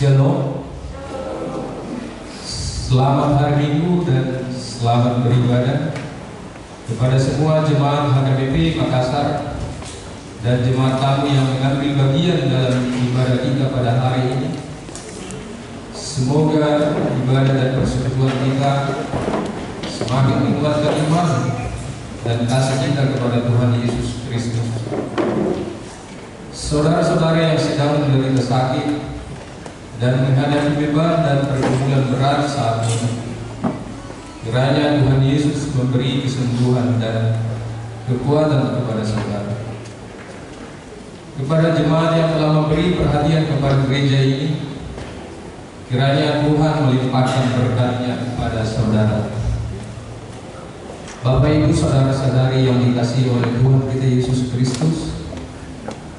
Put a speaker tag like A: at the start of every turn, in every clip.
A: Shalom. Selamat hari Minggu dan selamat beribadah kepada semua jemaat HKBP Makassar dan jemaat tamu yang mengambil bagian dalam ibadah kita pada hari ini. Semoga ibadah dan persekutuan kita semakin menguatkan iman dan kasih kita kepada Tuhan Yesus Kristus. Saudara-saudara yang sedang menderita sakit dan menghadapi beban dan pergumulan berat saat ini, kiranya Tuhan Yesus memberi kesembuhan dan kekuatan kepada saudara. Kepada jemaat yang telah memberi perhatian kepada gereja ini, kiranya Tuhan melimpahkan berkat-Nya kepada saudara. Bapak Ibu saudara-saudari yang dikasihi oleh Tuhan kita Yesus Kristus,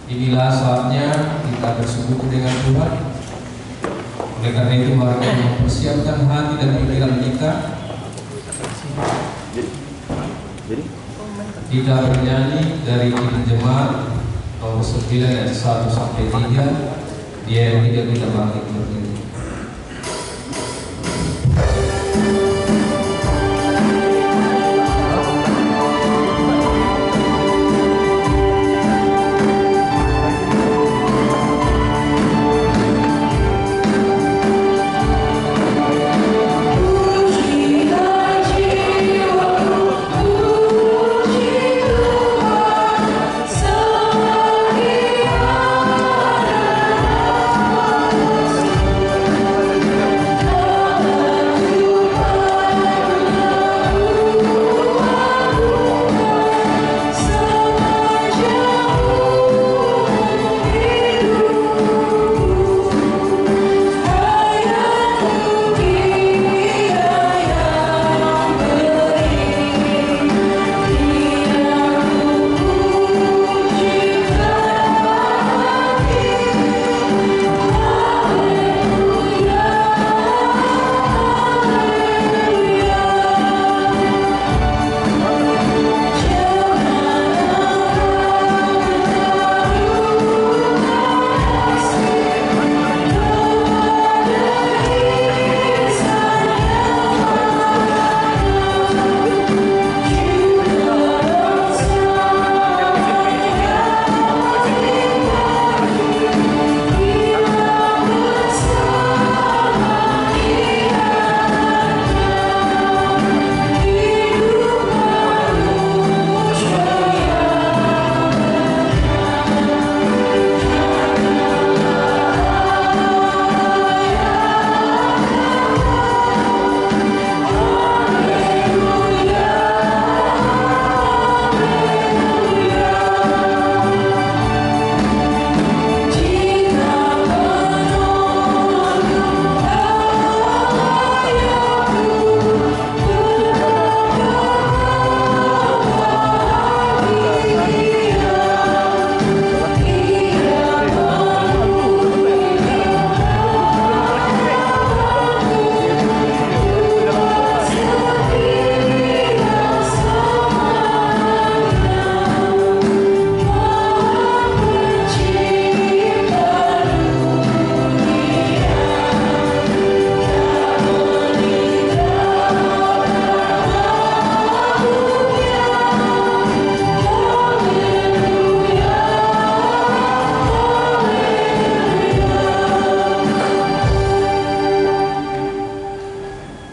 A: inilah saatnya kita bersekutu dengan Tuhan. Oleh karena itu mari kita mempersiapkan hati dan pikiran kita. Kita bernyanyi dari Kitab Jemaat nomor 9 ayat 1 sampai 3. Dia yang tidak kita bangkit berdiri.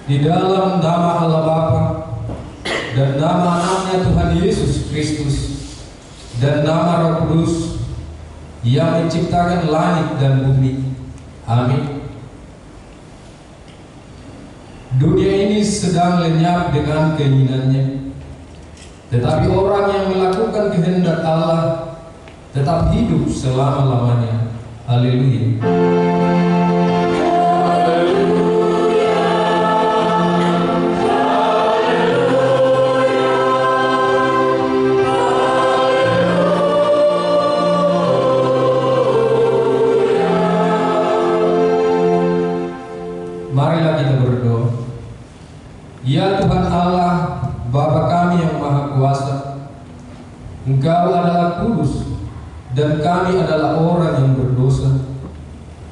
A: Di dalam nama Allah Bapa dan nama anaknya Tuhan Yesus Kristus dan nama Roh Kudus yang menciptakan langit dan bumi. Amin. Dunia ini sedang lenyap dengan keinginannya, tetapi orang yang melakukan kehendak Allah tetap hidup selama-lamanya. Haleluya. Marilah kita berdoa. Ya Tuhan Allah, Bapa kami yang Maha Kuasa, Engkau adalah kudus dan kami adalah orang yang berdosa.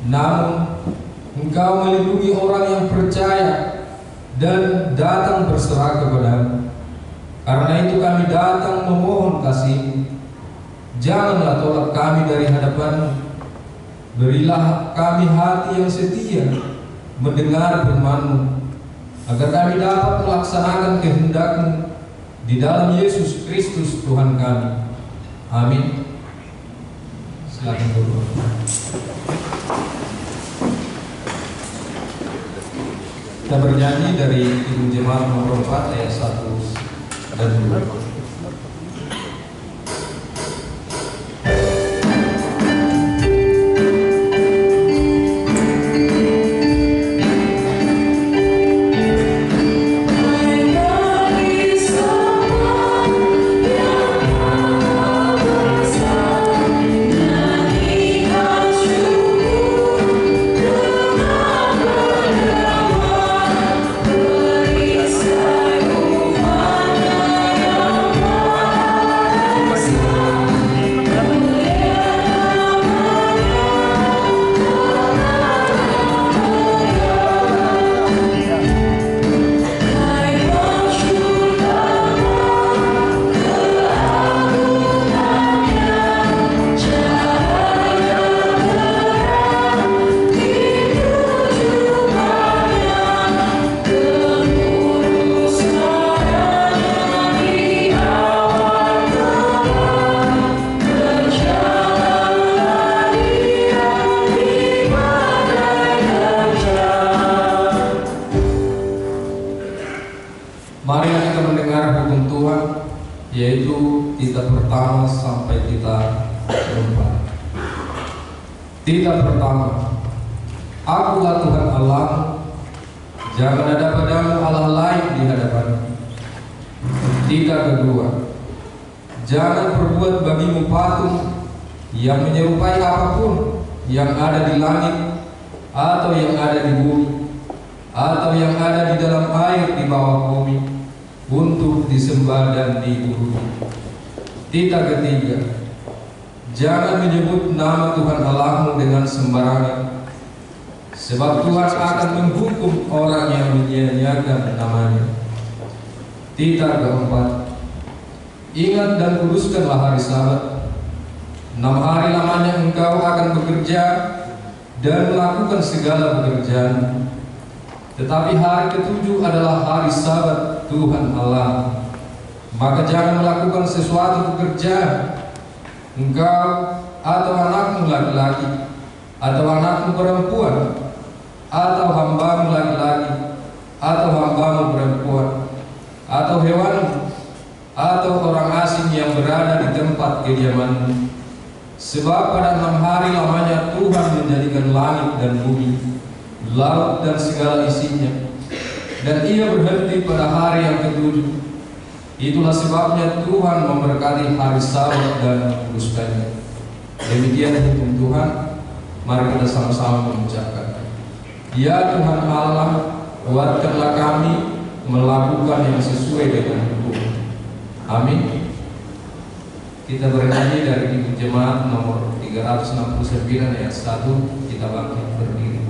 A: Namun Engkau melindungi orang yang percaya dan datang berserah kepadamu. Karena itu kami datang memohon kasih-Mu. Janganlah tolak kami dari hadapan-Mu. Berilah kami hati yang setia mendengar firman-Mu, agar kami dapat melaksanakan kehendak-Mu di dalam Yesus Kristus Tuhan kami. Amin. Silakan berdoa. Kita bernyanyi dari Ibu Jemaat nomor 4 ayat 1 dan 2. Mari kita mendengar hukum Tuhan, yaitu titah pertama sampai titah keempat. Titah pertama, Akulah Tuhan Allahmu, jangan ada padamu Allah lain di hadapanmu. Titah kedua, jangan perbuat bagimu patung yang menyerupai apapun yang ada di langit atau yang ada di bumi atau yang ada di dalam air di bawah bumi, untuk disembah dan diikuti. Titah ketiga, jangan menyebut nama Tuhan Allahmu dengan sembarangan, sebab Tuhan akan menghukum orang yang menyia-nyiakan namanya. Titah keempat, ingat dan kuduskanlah hari Sabat. 6 hari lamanya engkau akan bekerja dan melakukan segala pekerjaan, tetapi hari ke-7 adalah hari Sabat Tuhan Allah. Maka jangan melakukan sesuatu pekerjaan, engkau atau anakmu laki-laki, atau anakmu perempuan, atau hambamu laki-laki, atau hambamu perempuan, atau hewanmu, atau orang asing yang berada di tempat kediamanmu. Sebab pada 6 hari lamanya Tuhan menjadikan langit dan bumi, laut dan segala isinya, dan Ia berhenti pada hari yang ke-7. Itulah sebabnya Tuhan memberkati hari Sabat dan menguduskannya. Demikian hukum Tuhan. Mari kita sama-sama mengucapkan, Ya Tuhan Allah, kuatkanlah kami melakukan yang sesuai dengan hukum. Amin. Kita bernyanyi dari Ibu Jemaat nomor 369 ayat 1. Kita bangkit berdiri.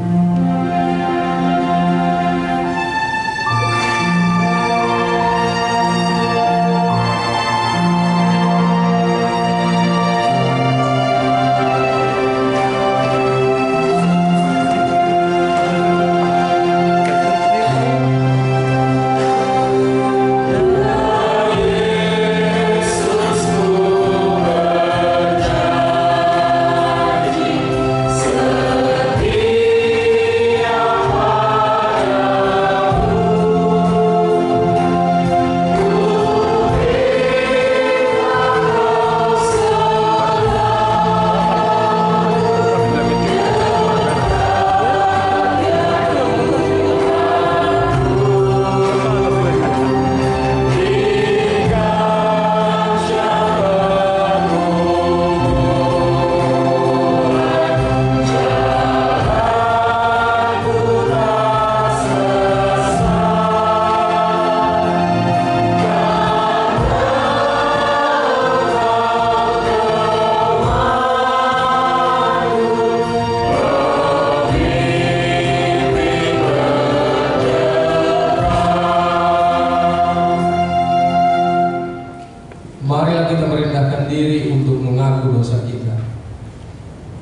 B: Setia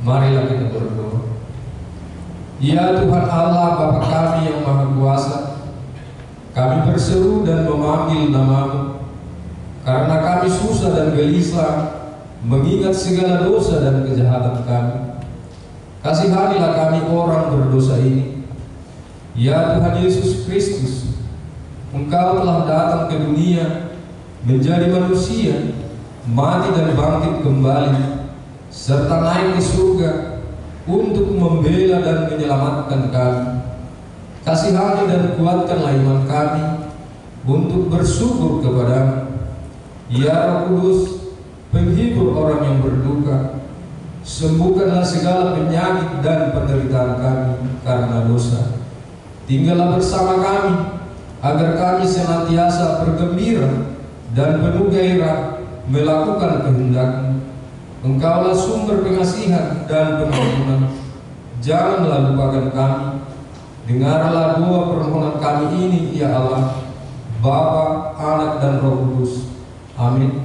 A: Marilah kita berdoa. Ya Tuhan Allah Bapa kami yang Maha Kuasa, kami berseru dan memanggil nama-Mu karena kami susah dan gelisah mengingat segala dosa dan kejahatan kami. Kasihanilah kami orang berdosa ini. Ya Tuhan Yesus Kristus, Engkau telah datang ke dunia menjadi manusia, mati dan bangkit kembali, serta naik ke surga untuk membela dan menyelamatkan kami. Kasihani dan kuatkanlah iman kami untuk bersyukur kepadamu. Ya Roh Kudus, penghibur orang yang berduka, sembuhkanlah segala penyakit dan penderitaan kami karena dosa. Tinggallah bersama kami agar kami senantiasa bergembira dan penuh gairah melakukan kehendak-Mu. Engkaulah sumber pengasihan dan pengampunan. Janganlah lupakan kami. Dengarlah doa permohonan kami ini, ya Allah, Bapa, Anak, dan Roh Kudus. Amin.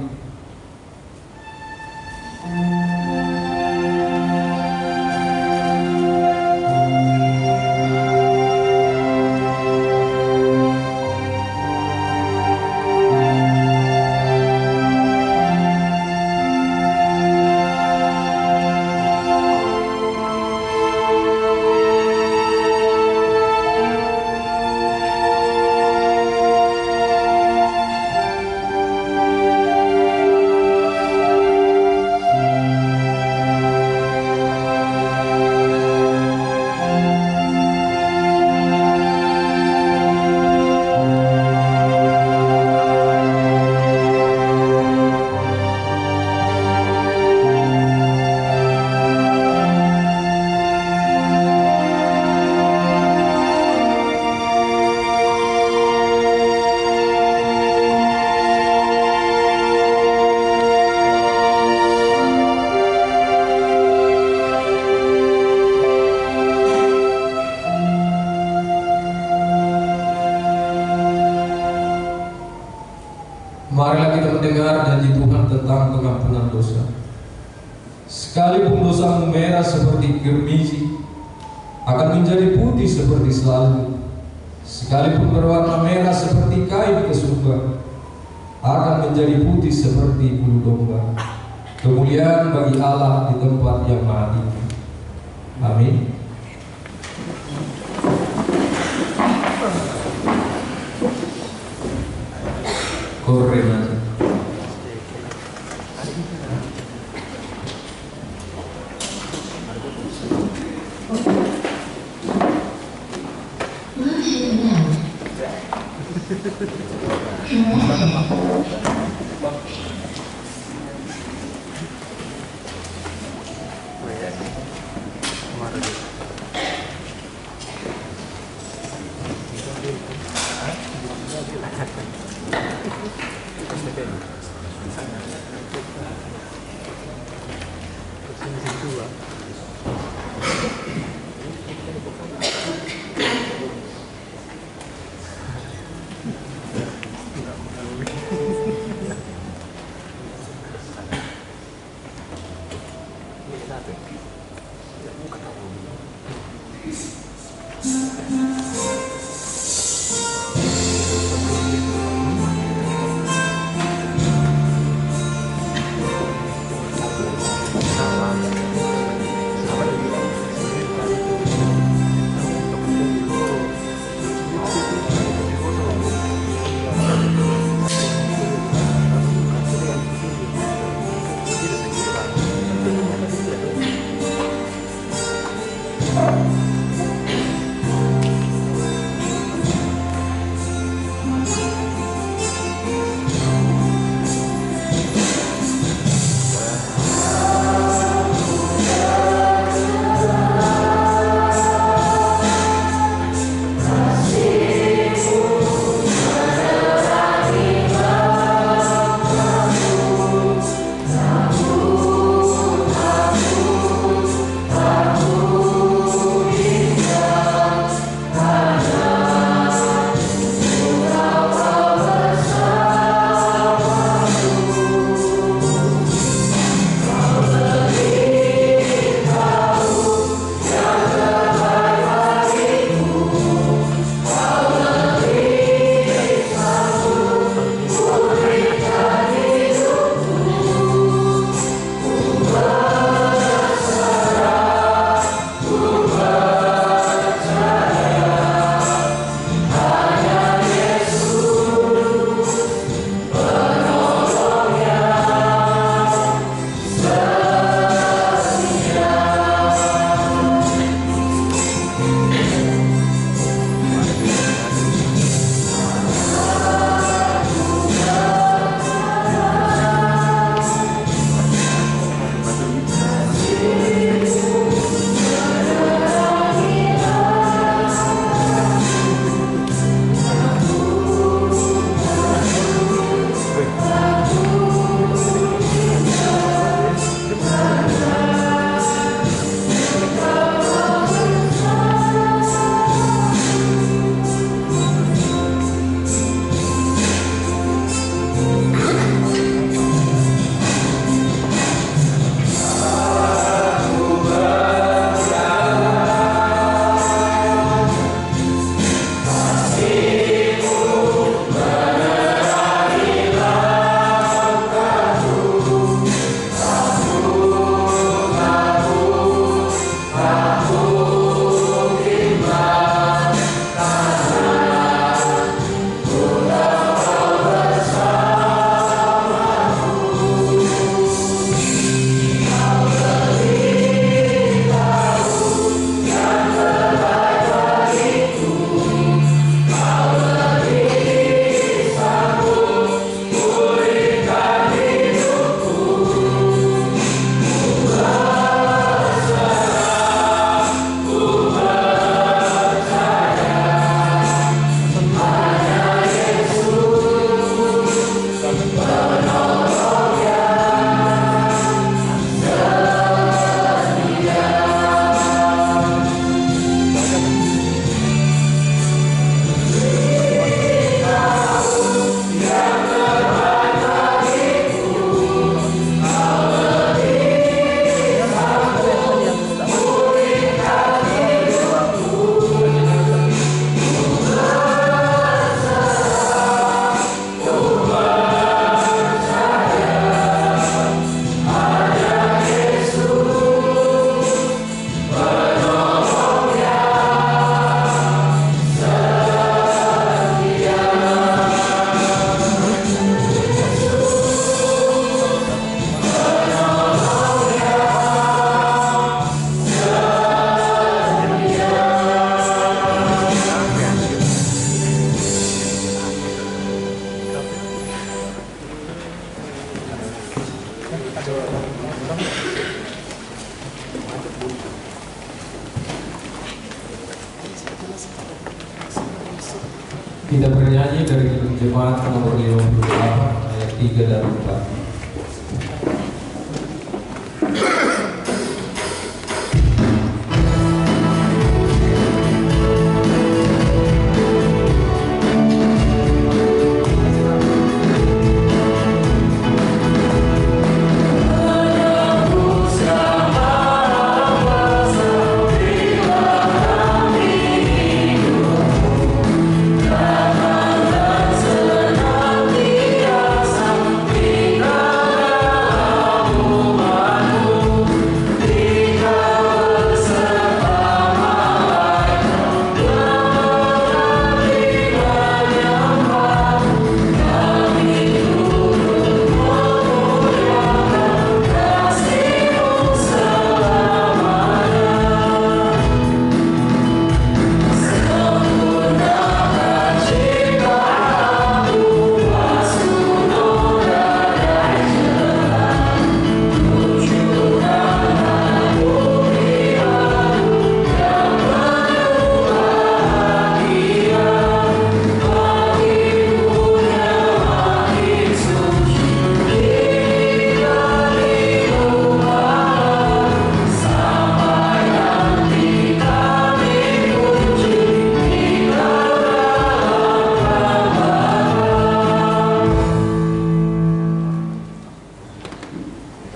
A: Marilah kita mendengar janji Tuhan tentang pengampunan dosa. Sekalipun dosamu merah seperti germisi, akan menjadi putih seperti salju. Sekalipun berwarna merah seperti kain kesumba, akan menjadi putih seperti bulu domba. Kemuliaan bagi Allah di tempat yang maha tinggi. Amin. Korena. Kita bernyanyi dari Kidung Jemaat nomor 58 ayat 3 dan 4.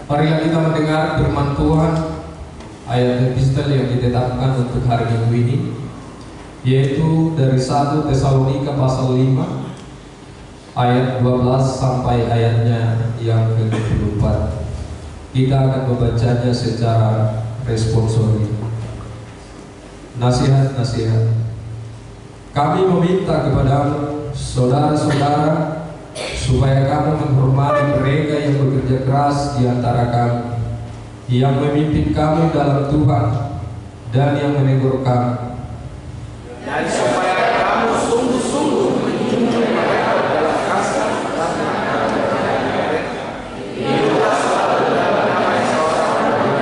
A: Marilah kita mendengar firman Tuhan, ayat epistel yang ditetapkan untuk hari Minggu ini, yaitu dari 1 Tesalonika pasal 5 ayat 12 sampai ayatnya yang ke-24. Kita akan membacanya secara responsori. Nasihat-nasihat. Kami meminta kepadamu, saudara-saudara, supaya kamu menghormati mereka yang bekerja keras di antara kami, yang memimpin kami dalam Tuhan, dan yang menegur kami.
B: Dan supaya kamu sungguh-sungguh menjunjung mereka dalam kasih hiduplah selalu dalam damai seorang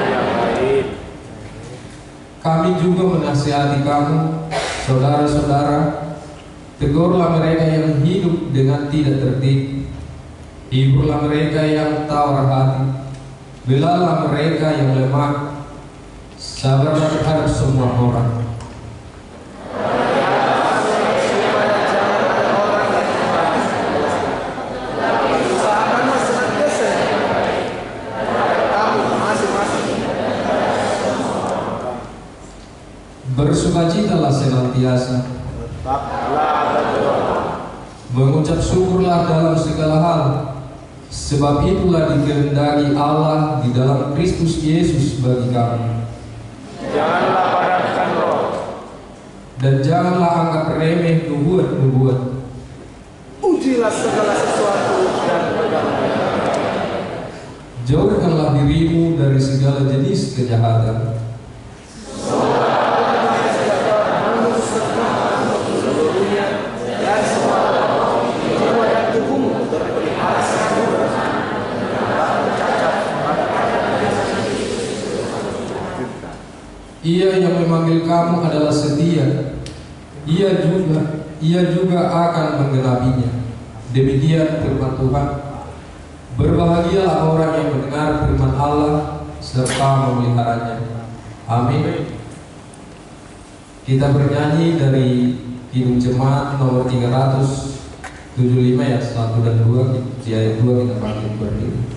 B: yang baik.
A: Kami juga menasihati kamu, saudara-saudara, tegurlah mereka yang hidup dengan tidak tertib, hiburlah mereka yang tawar hati, belalah mereka yang lemah, sabarlah terhadap semua orang. Bersukacitalah senantiasa, mengucap syukurlah dalam segala hal, sebab itulah dikehendaki Allah di dalam Kristus Yesus bagi kami.
B: Janganlah padamkan roh,
A: dan janganlah anggap remeh nubuat-nubuat.
B: ujilah segala sesuatu dan peganglah.
A: Jauhkanlah dirimu dari segala jenis kejahatan. Ia yang memanggil kamu adalah setia. Ia juga akan menggenapinya. Demikian firman Tuhan. Berbahagialah orang yang mendengar firman Allah serta memeliharanya. Amin. Kita bernyanyi dari Kidung Jemaat nomor 375 ya 1 dan 2. Di ayat 2 kita bangkit berdiri.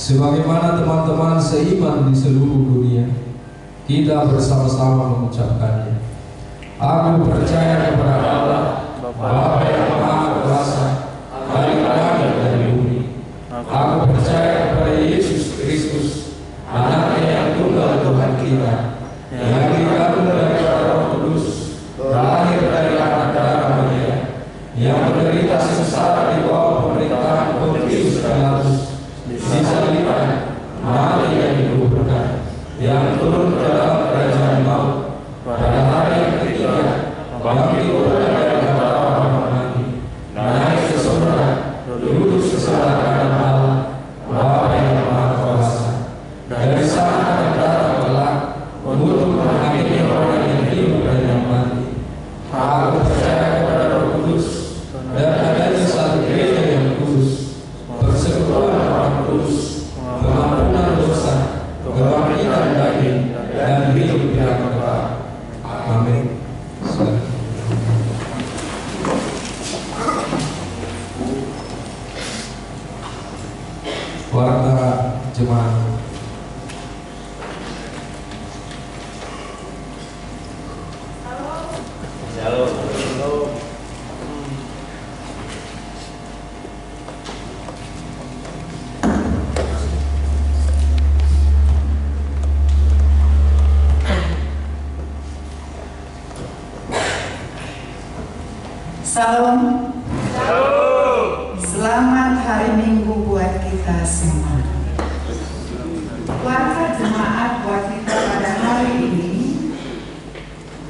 A: Sebagaimana teman-teman seiman di seluruh dunia, kita bersama-sama mengucapkannya. Aku percaya kepada Allah, Bapa yang Maha Kuasa, Khalik langit dan bumi. Aku percaya kepada Yesus Kristus, Anaknya yang tunggal Tuhan kita, yang dikandung dari Roh Kudus, lahir dari anak darah Maria, yang menderita sengsara di bawah pemerintahan Pontius Pilatus, disalibkan, mati dan dikuburkan, yang turun ke dalam kerajaan maut, pada hari yang ketiga bangkit dari antara orang mati, naik ke surga, duduk sebelah kanan Allah, Bapa yang Maha Kuasa. Dari sana akan datang kelak untuk menghakimi orang yang hidup dan yang mati. Aku percaya kepada Roh Kudus dan adanya satu gereja yang kudus, persekutuan orang kudus, pengampunan dosa, kebangkitan daging, dan hidup yang kekal. Amin. Warta jemaat.
C: Salam. Selamat hari Minggu buat kita semua. Warta jemaat buat kita pada hari ini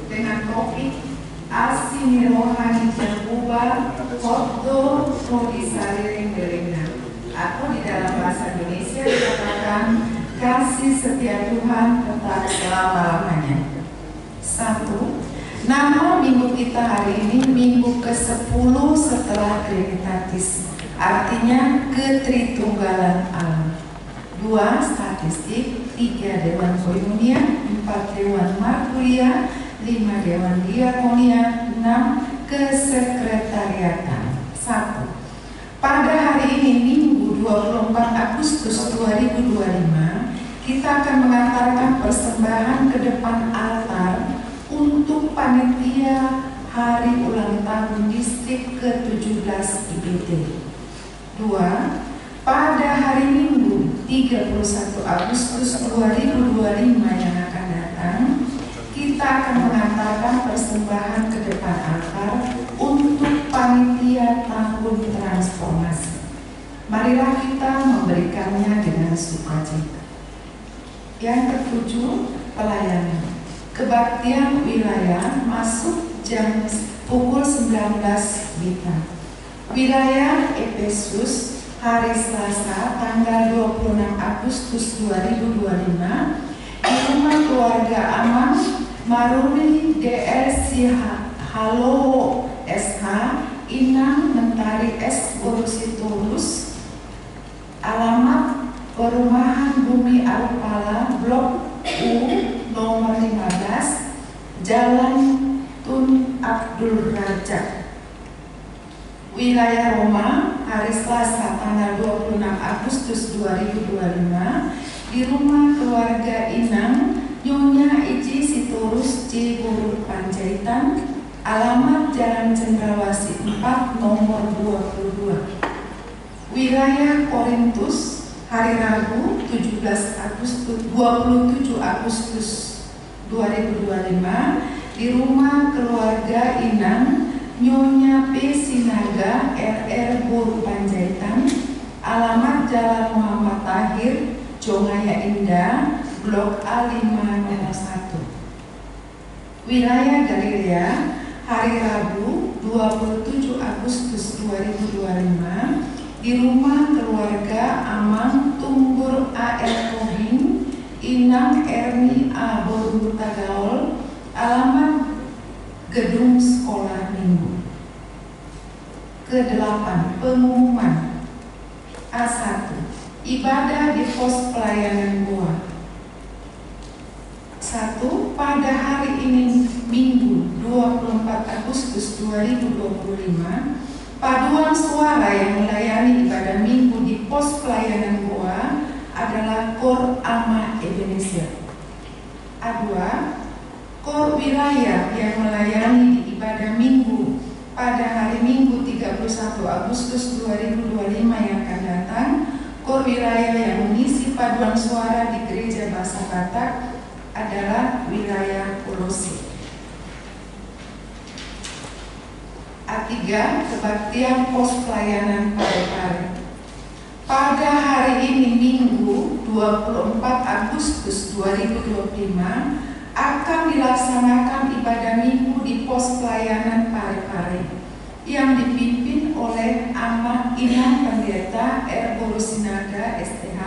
C: dengan topik Asini Rohani Jakuba Khotdo Rodisariring Berenga, atau di dalam bahasa Indonesia dikatakan kasih setia Tuhan tetap selama-lamanya. 1. Nama minggu kita hari ini minggu ke-10 setelah Trinitatis, artinya ketritunggalan Allah. 2. Statistik. 3. Dewan Koinonia. 4. Dewan Marturia. 5. Dewan Diakonia. 6. Kesekretariatan. 1. Pada hari ini Minggu 24 Agustus 2025, kita akan mengantarkan persembahan ke depan altar untuk panitia hari ulang tahun distrik ke-17 IBT. 2. Pada hari Minggu 31 Agustus 2025 yang akan datang, kita akan mengantarkan persembahan ke depan altar untuk panitia tahun transformasi. Marilah kita memberikannya dengan sukacita. Yang ke-7, pelayanan. Kebaktian wilayah masuk jam pukul 19 WITA. Wilayah Efesus hari Selasa tanggal 26 Agustus 2025 di rumah keluarga Aman Maruni DLC Halo SH Inang Mentari S. Borusitorus. Alamat Perumahan Bumi Alpala Blok U nomor 15 Jalan Tun Abdul Raja. Wilayah Roma hari Selasa tanggal 26 Agustus 2025 di rumah keluarga Inang Nyonya Iji Sitorus C. Buruk Panjaitan. Alamat Jalan Cendrawasih 4 nomor 22. Wilayah Korintus hari Rabu 27 Agustus 2025 di rumah keluarga Inang Nyonya P. Sinaga RR Buru Panjaitan. Alamat Jalan Muhammad Tahir Jongaya Indah Blok A501. Wilayah Galilea hari Rabu 27 Agustus 2025 di rumah keluarga Amang Tumbur A.L. Kohing Inang Erni A. Boru Tagaol. Alamat Gedung Sekolah Minggu. Ke-8, pengumuman. A1, ibadah di pos pelayanan Goa. 1. Pada hari ini Minggu 24 Agustus 2025, paduan suara yang melayani ibadah minggu di pos pelayanan Goa adalah KOR Alma Ebenezer. A2, KOR wilayah yang melayani di ibadah minggu pada hari Minggu 31 Agustus 2025 yang akan datang. KOR wilayah yang mengisi paduan suara di Gereja Bahasa Batak adalah wilayah Kolose. A3, kebaktian pos pelayanan Parepare. Pada hari ini Minggu 24 Agustus 2025 akan dilaksanakan ibadah minggu di pos pelayanan Parepare yang dipimpin oleh Amat Inang Pendeta Erbo Rusinaga STH,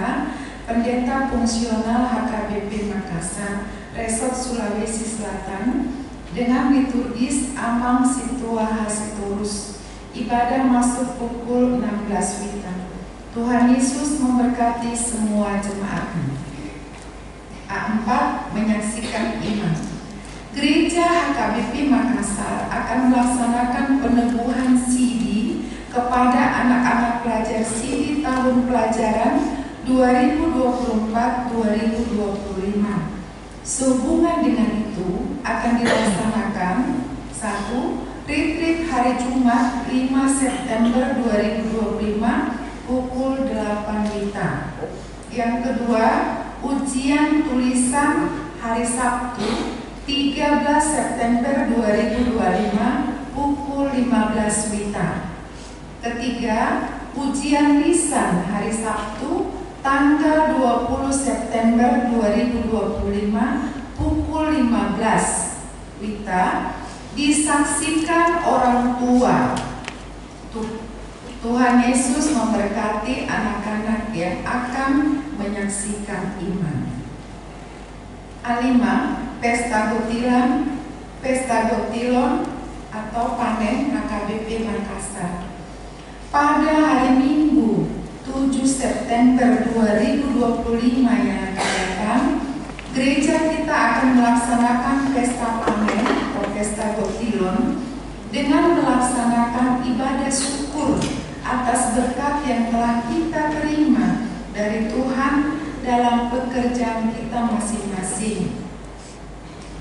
C: Pendeta Fungsional HKBP Makassar, Resort Sulawesi Selatan, dengan liturgis Amang Situa Hasitorus. Ibadah masuk pukul 16 WITA. Tuhan Yesus memberkati semua jemaatnya. A4, menyaksikan iman. Gereja HKBP Makassar akan melaksanakan peneguhan CD kepada anak-anak pelajar CD tahun pelajaran 2024-2025. Sehubungan dengan itu akan dilaksanakan 1. Retreat hari Jumat 5 September 2025 pukul 8 WITA. Yang kedua, ujian tulisan hari Sabtu 13 September 2025 pukul 15 WITA. Ketiga, ujian lisan hari Sabtu tanggal 20 September 2025 pukul 15 WITA, disaksikan orang tua. Tuhan Yesus memberkati anak-anak yang akan menyaksikan iman. A5, pesta gotilon atau panen HKBP Makassar. Pada hari Minggu 7 September 2025 yang akan datang, gereja kita akan melaksanakan pesta panen atau pesta gotilon dengan melaksanakan ibadah syukur atas berkat yang telah kita terima dari Tuhan dalam pekerjaan kita masing-masing.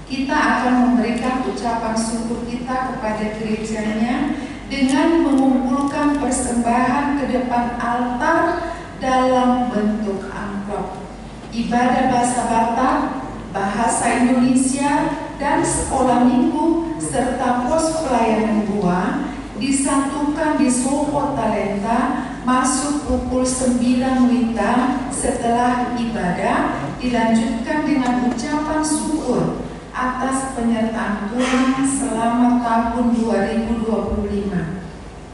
C: Kita akan memberikan ucapan syukur kita kepada gerejanya dengan mengumpulkan persembahan ke depan altar dalam bentuk amplop. Ibadah bahasa Batak, bahasa Indonesia, dan sekolah minggu serta pos pelayanan gua disatukan di Soho Talenta masuk pukul 9 WITA. Setelah ibadah dilanjutkan dengan ucapan syukur atas penyertaan Tuhan selama tahun 2025.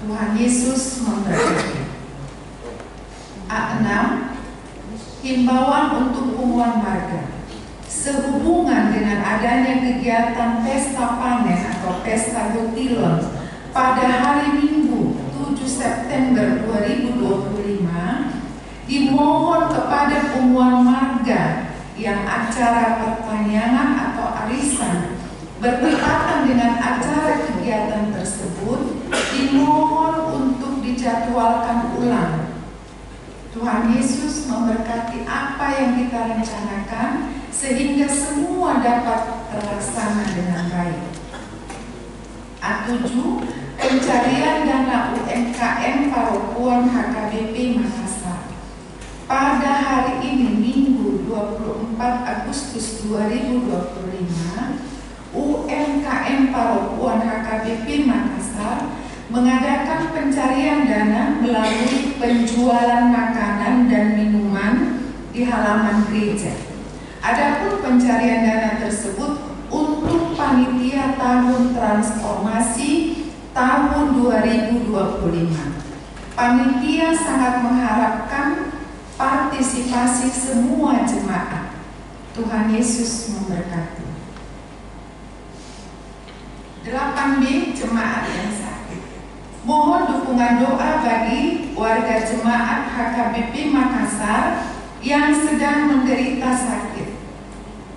C: Tuhan Yesus memberkati. A6, himbauan untuk punguan marga. Sehubungan dengan adanya kegiatan pesta panen atau pesta gotilon pada hari Minggu 7 September 2025, dimohon kepada punguan marga yang acara pertanyaan atau arisan bertepatan dengan acara kegiatan tersebut dimohon untuk dijadwalkan ulang. Tuhan Yesus memberkati apa yang kita rencanakan sehingga semua dapat terlaksana dengan baik. A7, pencarian dana UMKM Parokuan HKBP Makassar. Pada hari ini Minggu 24 Agustus 2025, UMKM Parokuan HKBP Makassar mengadakan pencarian dana melalui penjualan makanan dan minuman di halaman gereja. Adapun pencarian dana tersebut untuk panitia tahun transformasi tahun 2025. Panitia sangat mengharapkan partisipasi semua jemaat. Tuhan Yesus memberkati. 8B, jemaat yang sakit. Mohon dukungan doa bagi warga jemaat HKBP Makassar yang sedang menderita sakit,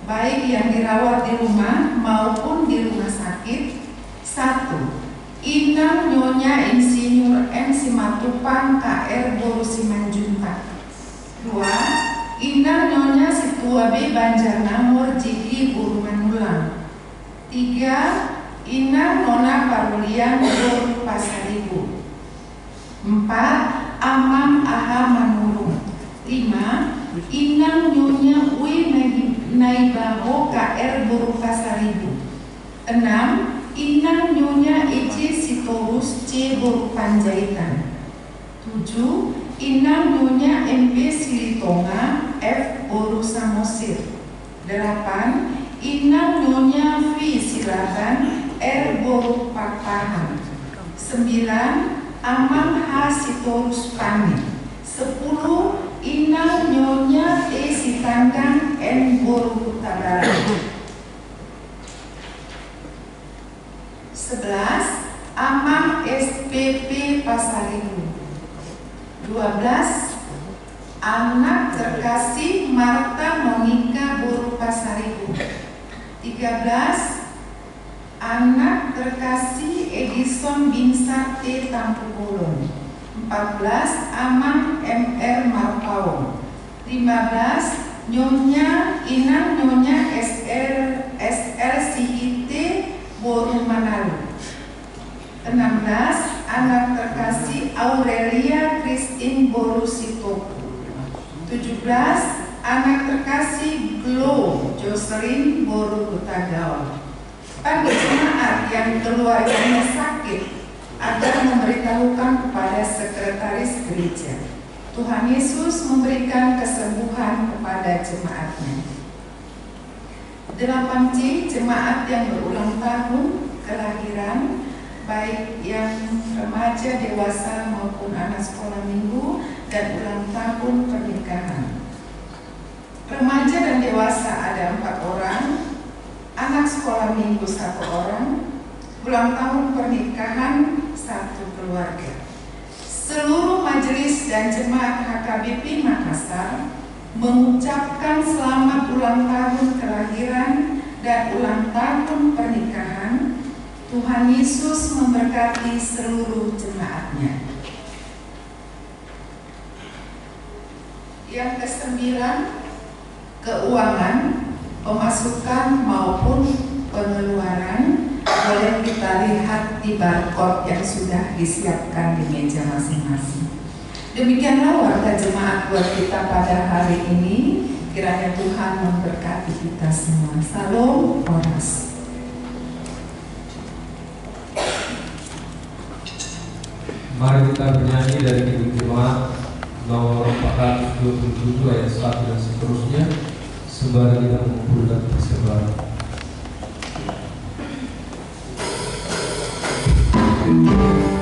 C: baik yang dirawat di rumah maupun di rumah sakit. 1. Inang Nyonya Insinyur M. Simatupang KR Boru Simanjuntak. 2. Inang Nyonya Situabe Banjarnamor Jigi Guru Manulang. 3. Inang Nona Parulian Guru Pasaribu. 4. Amam Aha Manurung. 5. Inang Nyonya Ui Naibaho KR Guru Pasaribu. 6. Inang Nyonya Ece Sitorus C Guru Panjaitan. 7. Inang Nyonya MP Silitonga F Guru Samosir. 8. Inang Nyonya V Silaban R Guru Pakpahan. 9. Amang H Sitorus Pani. 10. Inang Nyonya E Sitanggang N Guru Kutabara. 11. Amang SPP Pasaribu. 12. Anak terkasih Marta Monika Guru Pasaribu. 13. Anak terkasih Edison Binsar T Tampugolong. 14. Amang MR Marpaung. 15. Nyonya Inang Nyonya SR Sihite Boru Manalu. 16. Anak terkasih Aurelia Christine Boru Sitoku. 17. Anak terkasih Glo Jocelyn Boru Kutagawa. Bagi jemaat yang keluarganya sakit, agar memberitahukan kepada sekretaris gereja. Tuhan Yesus memberikan kesembuhan kepada jemaatnya. 8C. Jemaat yang berulang tahun kelahiran, baik yang remaja, dewasa maupun anak sekolah minggu dan ulang tahun pernikahan. Remaja dan dewasa ada 4 orang, anak sekolah minggu 1 orang, ulang tahun pernikahan 1 keluarga. Seluruh majelis dan jemaat HKBP Makassar mengucapkan selamat ulang tahun kelahiran dan ulang tahun pernikahan. Tuhan Yesus memberkati seluruh jemaatnya. Yang ke-9, keuangan, pemasukan maupun pengeluaran boleh kita lihat di barcode yang sudah disiapkan di meja masing-masing. Demikianlah warga jemaat buat kita pada hari ini. Kiranya Tuhan memberkati kita semua. Salam Oras.
A: Mari kita bernyanyi dari Hidup Jemaat nomor 427 ayat 1 dan seterusnya sembari kita mengumpulkan persembahan.
B: Yesus,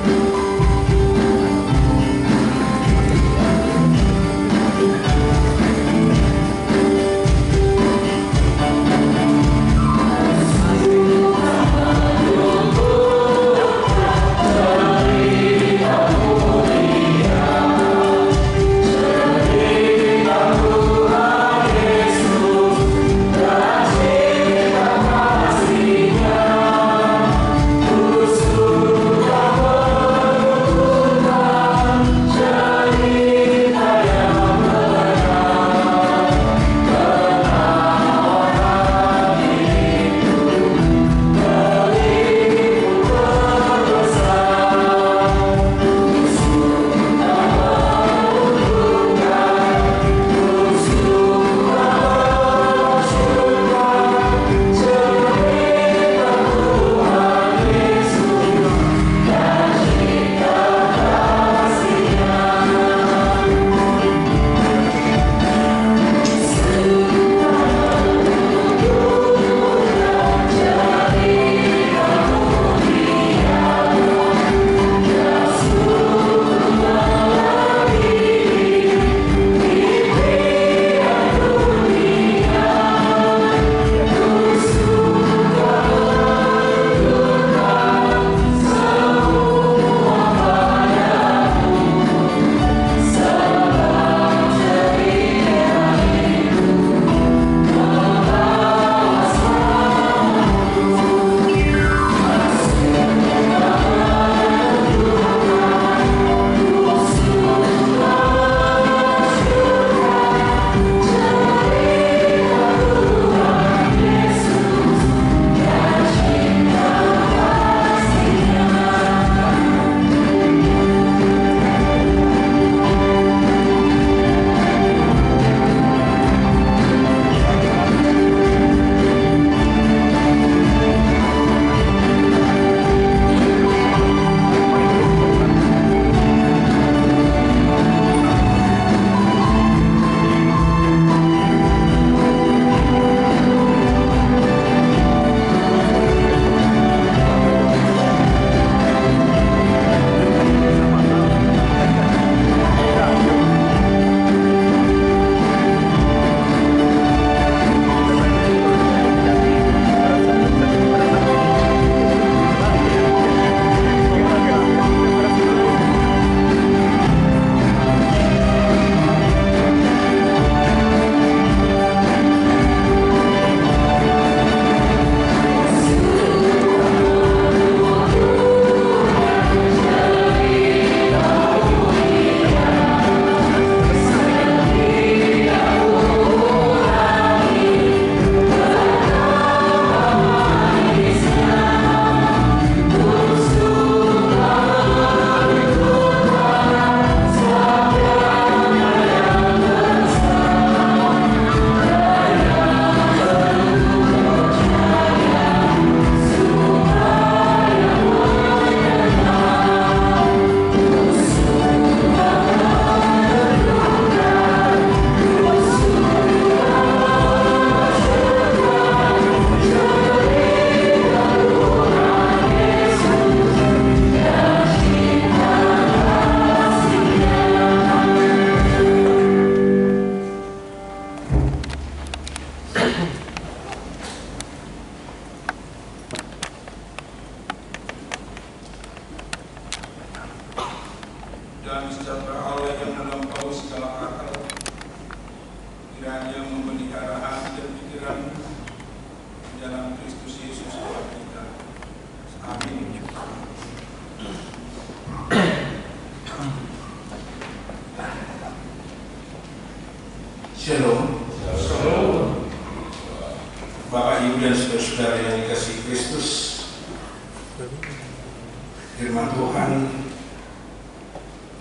D: Firman Tuhan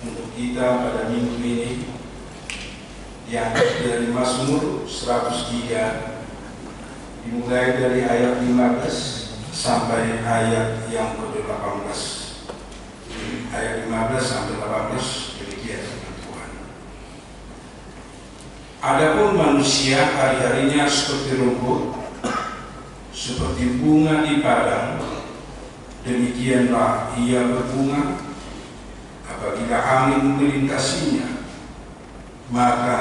D: untuk kita pada minggu ini yang dari Mazmur 103, dimulai dari ayat 15 sampai ayat yang ke-18. Ayat 15 sampai 18 demikian firman Tuhan. Adapun manusia hari-harinya seperti rumput, seperti bunga di padang, demikianlah ia berbunga. Apabila angin melintasinya, maka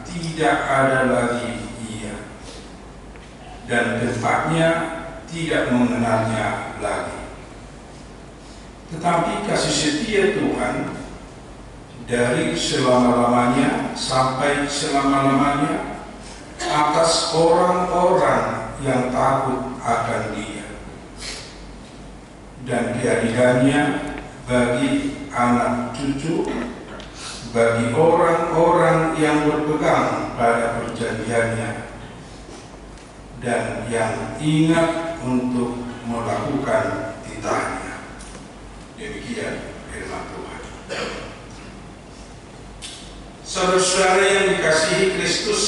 D: tidak ada lagi ia, dan tempatnya tidak mengenalnya lagi. Tetapi kasih setia Tuhan dari selama-lamanya sampai selama-lamanya atas orang-orang yang takut akan Dia, dan keadilannya bagi anak cucu, bagi orang-orang yang berpegang pada perjanjiannya dan yang ingat untuk melakukan titahnya. Demikian firman Tuhan. Saudara-saudara yang dikasihi Kristus,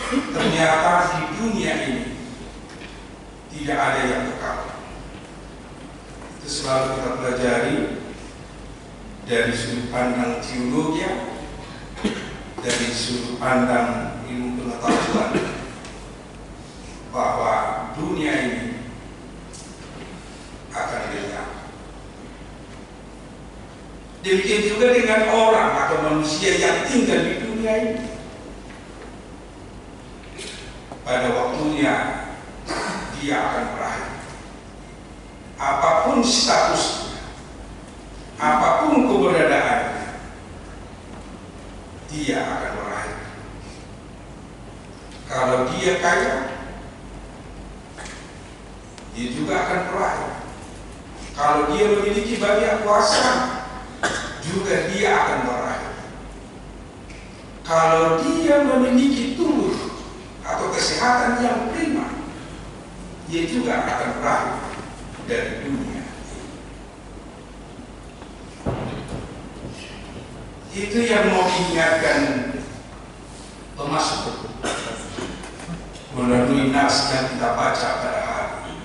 D: ternyata di dunia ini tidak ada yang kekal. Itu selalu kita pelajari dari sudut pandang teologi, dari sudut pandang ilmu pengetahuan, bahwa dunia ini akan lenyap. Demikian juga dengan orang atau manusia yang tinggal di dunia ini. Pada waktunya dia akan berakhir. Apapun statusnya, apapun keberadaannya, dia akan berakhir. Kalau dia kaya, dia juga akan berakhir. Kalau dia memiliki banyak kuasa, juga dia akan berakhir. Kalau dia memiliki tubuh atau kesehatan yang prima, dia juga akan berakhir dari dunia. Itu yang mau diingatkan Thomas melalui nas yang kita baca pada hari ini.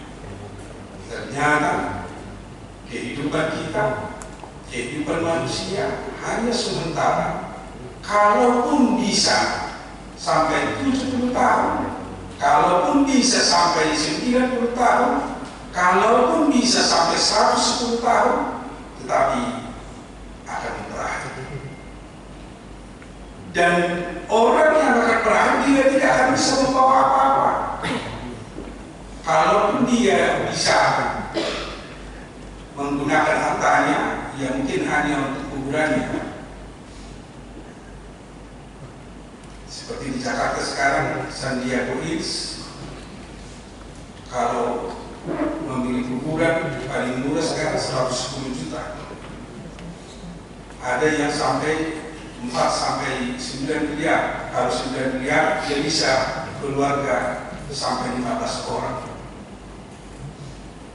D: Ternyata kehidupan kita, kehidupan manusia hanya sementara. Kalaupun bisa sampai 70 tahun, kalaupun bisa sampai 90 tahun, kalaupun bisa sampai 110 tahun, tetapi akan berakhir. Dan orang yang akan berakhir dia tidak akan bisa membawa apa-apa. Kalaupun dia bisa menggunakan hartanya, ya mungkin hanya untuk kuburannya. Seperti di Jakarta sekarang, Sandiago Hills, kalau memilih kuburan paling murah sekarang 110 juta. Ada yang sampai 4 sampai 9 miliar. Kalau 9 miliar dia bisa keluarga sampai 15 orang.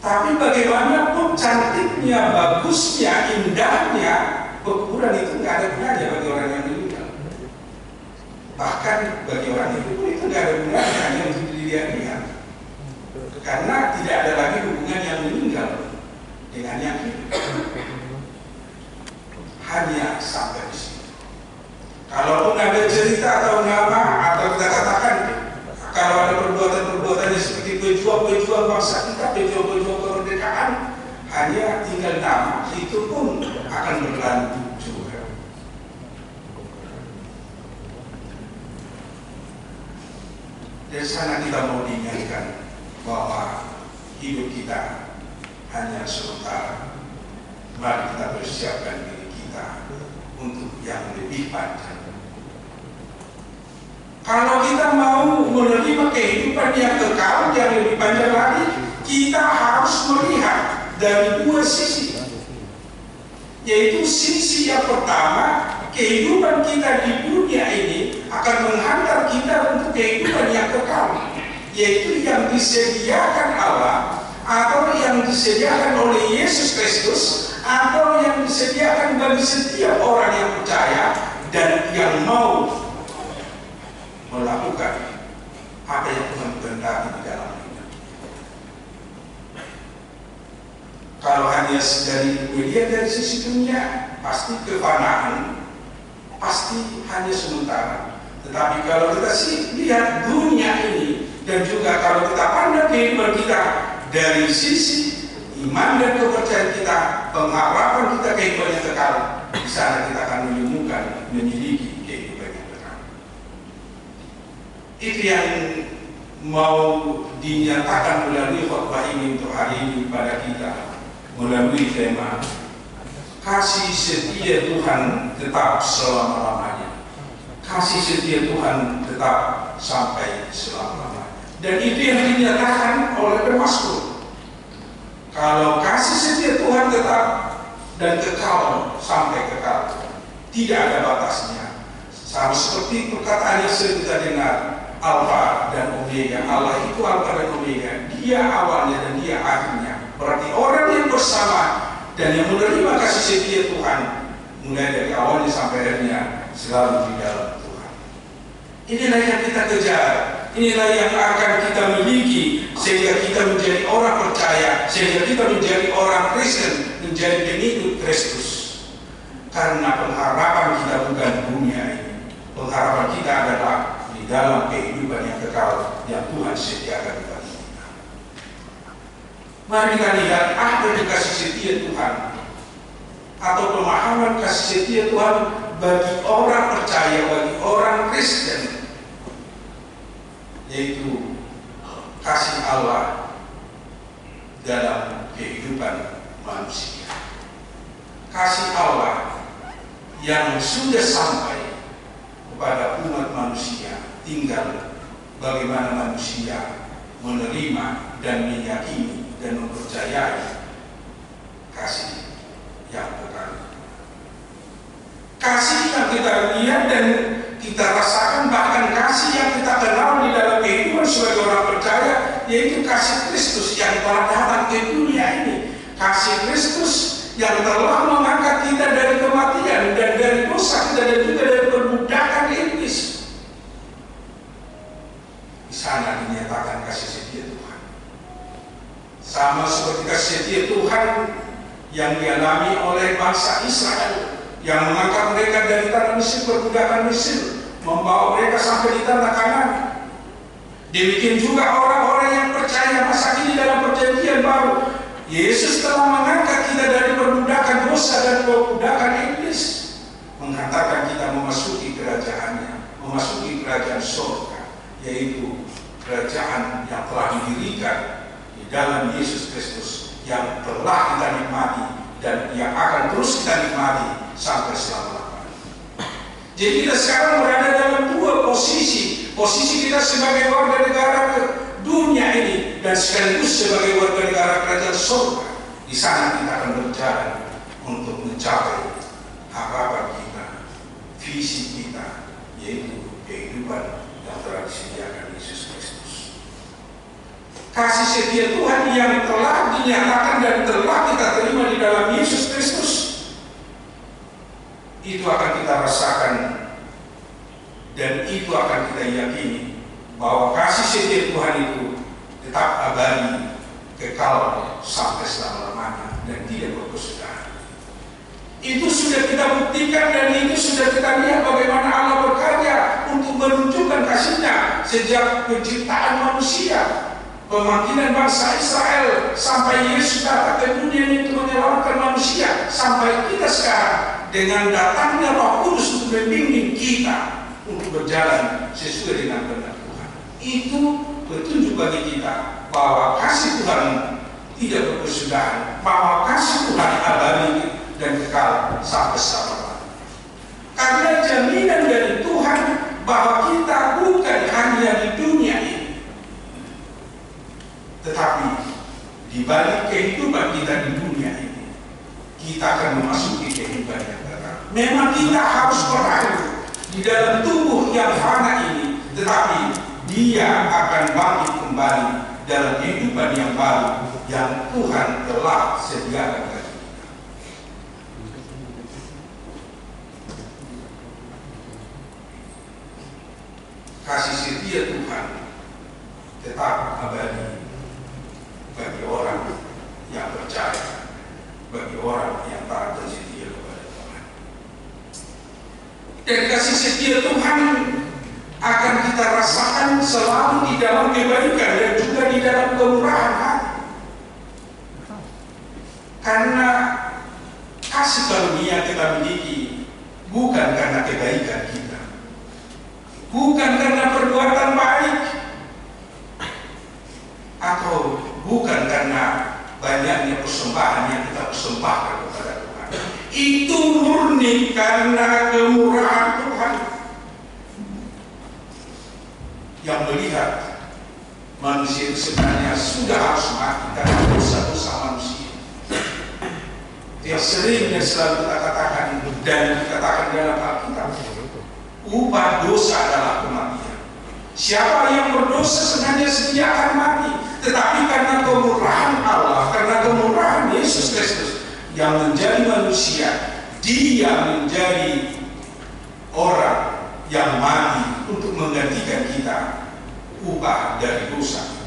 D: Tapi bagaimanapun cantiknya, bagusnya, indahnya, kuburan itu nggak ada gunanya bagi orang yang meninggal. Bahkan bagi orang itu pun itu nggak ada gunanya, hanya untuk dilihat-lihat. Karena tidak ada lagi hubungan yang meninggal dengan yang hidup. Hanya sampai di sini. Kalaupun ada cerita atau nama atau kita katakan kalau ada perbuatan-perbuatan seperti pejuang-pejuang bangsa kita, pejuang-pejuang kemerdekaan, hanya tinggal nama, itu pun akan berlalu juga. Dari sana kita mau diingatkan bahwa hidup kita hanya sementara. Mari kita persiapkan diri kita untuk yang lebih panjang. Kalau kita mau menerima kehidupan yang kekal, yang lebih panjang lagi, kita harus melihat dari dua sisi. Yaitu sisi yang pertama, kehidupan kita di dunia ini akan menghantar kita untuk kehidupan yang kekal, yaitu yang disediakan Allah atau yang disediakan oleh Yesus Kristus atau yang disediakan bagi setiap orang yang percaya dan yang mau melakukan apa yang Tuhan kehendaki di dalam hidup. Kalau hanya melihat dari sisi dunia, pasti kefanaan, pasti hanya sementara. Tetapi kalau kita lihat dunia ini, dan juga kalau kita pandang kehidupan kita dari sisi iman dan kepercayaan kita, pengharapan kita kehidupan yang kekal, di sana kita akan menemukan, memiliki kehidupan yang kekal. Itu yang mau dinyatakan melalui khotbah ini untuk hari ini pada kita, melalui tema kasih setia Tuhan tetap selama-lamanya. Kasih setia Tuhan tetap sampai selama-lamanya. Dan itu yang dinyatakan oleh pemazmur. Kalau kasih setia Tuhan tetap dan kekal sampai kekal, tidak ada batasnya. Sama seperti perkataan yang sering kita dengar, Alfa dan Omega. Allah itu Alfa dan Omega. Dia awalnya dan dia akhirnya. Berarti orang yang bersama dan yang menerima kasih setia Tuhan mulai dari awalnya sampai akhirnya selalu di dalam Tuhan. Inilah yang kita kejar, inilah yang akan kita miliki sehingga kita menjadi orang percaya, sehingga kita menjadi orang Kristen, menjadi pengikut Kristus. Karena pengharapan kita bukan dunia ini, pengharapan kita adalah di dalam kehidupan yang kekal yang Tuhan sediakan bagi kita. Mari kita lihat apa kasih setia Tuhan atau pemahaman kasih setia Tuhan bagi orang percaya, bagi orang Kristen, yaitu kasih Allah dalam kehidupan manusia. Kasih Allah yang sudah sampai kepada umat manusia, tinggal bagaimana manusia menerima dan meyakini dan mempercayai kasih yang kekal. Kasih yang kita lihat dan kita rasakan, bahkan kasih yang kita kenal di dalam kehidupan sebagai orang percaya, yaitu kasih Kristus yang telah datang ke dunia ini. Kasih Kristus yang telah mengangkat kita dari kematian dan dari dosa kita dan juga dari perbudakan iblis. Di sana dinyatakan kasih setia Tuhan. Sama seperti kasih setia Tuhan yang dialami oleh bangsa Israel, yang mengangkat mereka dari tanah Mesir, perbudakan Mesir, membawa mereka sampai di tanah Kanaan. Demikian juga orang-orang yang percaya masa kini dalam perjanjian baru. Yesus telah mengangkat kita dari perbudakan dosa dan perbudakan iblis, menghantarkan kita memasuki kerajaannya, memasuki kerajaan surga, yaitu kerajaan yang telah didirikan di dalam Yesus Kristus, yang telah kita nikmati dan yang akan terus kita nikmati sampai selama-lamanya. Jadi kita sekarang berada dalam dua posisi. Posisi kita sebagai warga negara dunia ini dan sekaligus sebagai warga negara kerajaan surga. Di sana kita akan berjalan untuk mencapai harapan kita, visi kita, yaitu kehidupan yang telah disediakan Yesus Kristus. Kasih setia Tuhan yang telah dinyatakan dan telah kita terima di dalam Yesus Kristus, itu akan kita rasakan dan itu akan kita yakini bahwa kasih setia Tuhan itu tetap abadi, kekal sampai selama-lamanya dan tidak berkesudahan. Itu sudah kita buktikan dan itu sudah kita lihat bagaimana Allah berkarya untuk menunjukkan kasih-Nya sejak penciptaan manusia, pemanggilan bangsa Israel, sampai Yesus datang ke dunia ini untuk menyelamatkan manusia, sampai kita sekarang dengan datangnya Roh Kudus untuk membimbing kita untuk berjalan sesuai dengan kehendak Tuhan. Itu petunjuk bagi kita bahwa kasih Tuhan tidak berkesudahan, bahwa kasih Tuhan abadi dan kekal sampai selama-lamanya. Karena jaminan dari Tuhan bahwa kita bukan hanya di dunia ini, tetapi di balik kehidupan kita di dunia ini, kita akan memasuki kehidupan yang kekal. Memang kita harus berakhir di dalam tubuh yang fana ini, tetapi Dia akan bangkit kembali dalam kehidupan yang baru yang Tuhan telah sediakan bagi kita. Kasih setia Tuhan tetap abadi bagi orang yang percaya, bagi orang yang taat dan setia kepada Tuhan. Dan kasih setia Tuhan akan kita rasakan selalu di dalam kebaikan dan juga di dalam kemurahan hati. Karena kasih karunia kita miliki bukan karena kebaikan kita, bukan karena perbuatan baik, atau bukan karena banyaknya persembahan yang kita persembahkan kepada Tuhan. Itu murni karena kemurahan Tuhan yang melihat manusia itu sebenarnya sudah harus mati karena dosa-dosa manusia. Yang sering dan selalu kita katakan dan dikatakan dalam Alkitab, upah dosa adalah kematian. Siapa yang berdosa sebenarnya sedia akan mati, tetapi karena kemurahan Allah, karena kemurahan Yesus Kristus yang menjadi manusia, Dia menjadi orang yang mati untuk menggantikan kita upah dari dosa.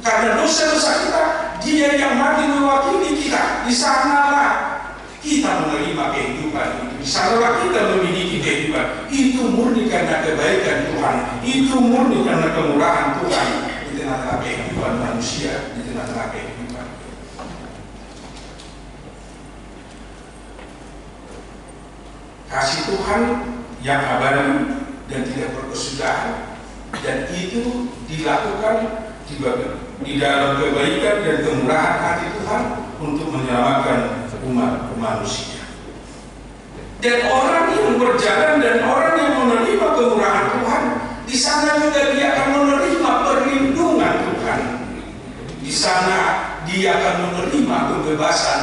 D: Karena dosa-dosa kita, Dia yang mati mewakili kita. Di sanalah kita menerima kehidupan itu. Di sanalah kita memiliki kehidupan. Itu murni karena kebaikan Tuhan. Itu murni karena kemurahan Tuhan di tengah-tengah kehidupan manusia, di tengah-tengah kehidupan. Kasih Tuhan yang abadi dan tidak berkesudahan, dan itu dilakukan di dalam kebaikan dan kemurahan hati Tuhan untuk menyelamatkan umat manusia. Dan orang yang berjalan dan orang yang menerima kemurahan Tuhan, di sana juga dia akan menerima perlindungan Tuhan. Di sana dia akan menerima kebebasan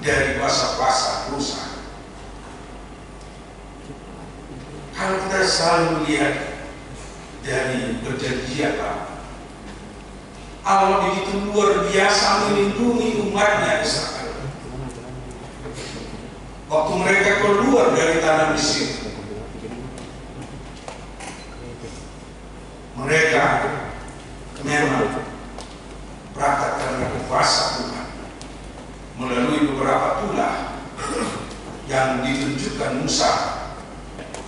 D: dari kuasa-kuasa dosa. Kalau kita selalu melihat dari perjanjian lama, Allah begitu luar biasa melindungi umatnya Israel. Waktu mereka keluar dari tanah Mesir, mereka memang berangkat karena kuasa Tuhan melalui beberapa tulah yang ditunjukkan Musa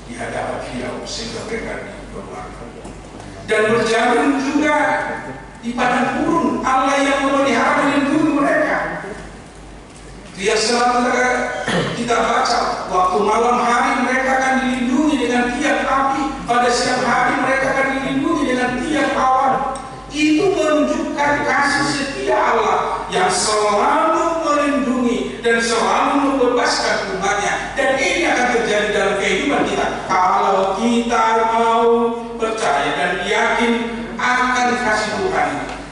D: di hadapan Firaun sehingga mereka dikeluarkan. Dan berjalan juga di padang gurun, Allah yang memelihara melindungi mereka. Dia selalu kita baca, waktu malam hari mereka akan dilindungi dengan tiang api, pada siang hari mereka akan dilindungi dengan tiang awan. Itu menunjukkan kasih setia Allah yang selalu melindungi dan selalu membebaskan umatnya. Dan ini akan terjadi dalam kehidupan kita kalau kita mau percaya dan yakin akan kasih Tuhan.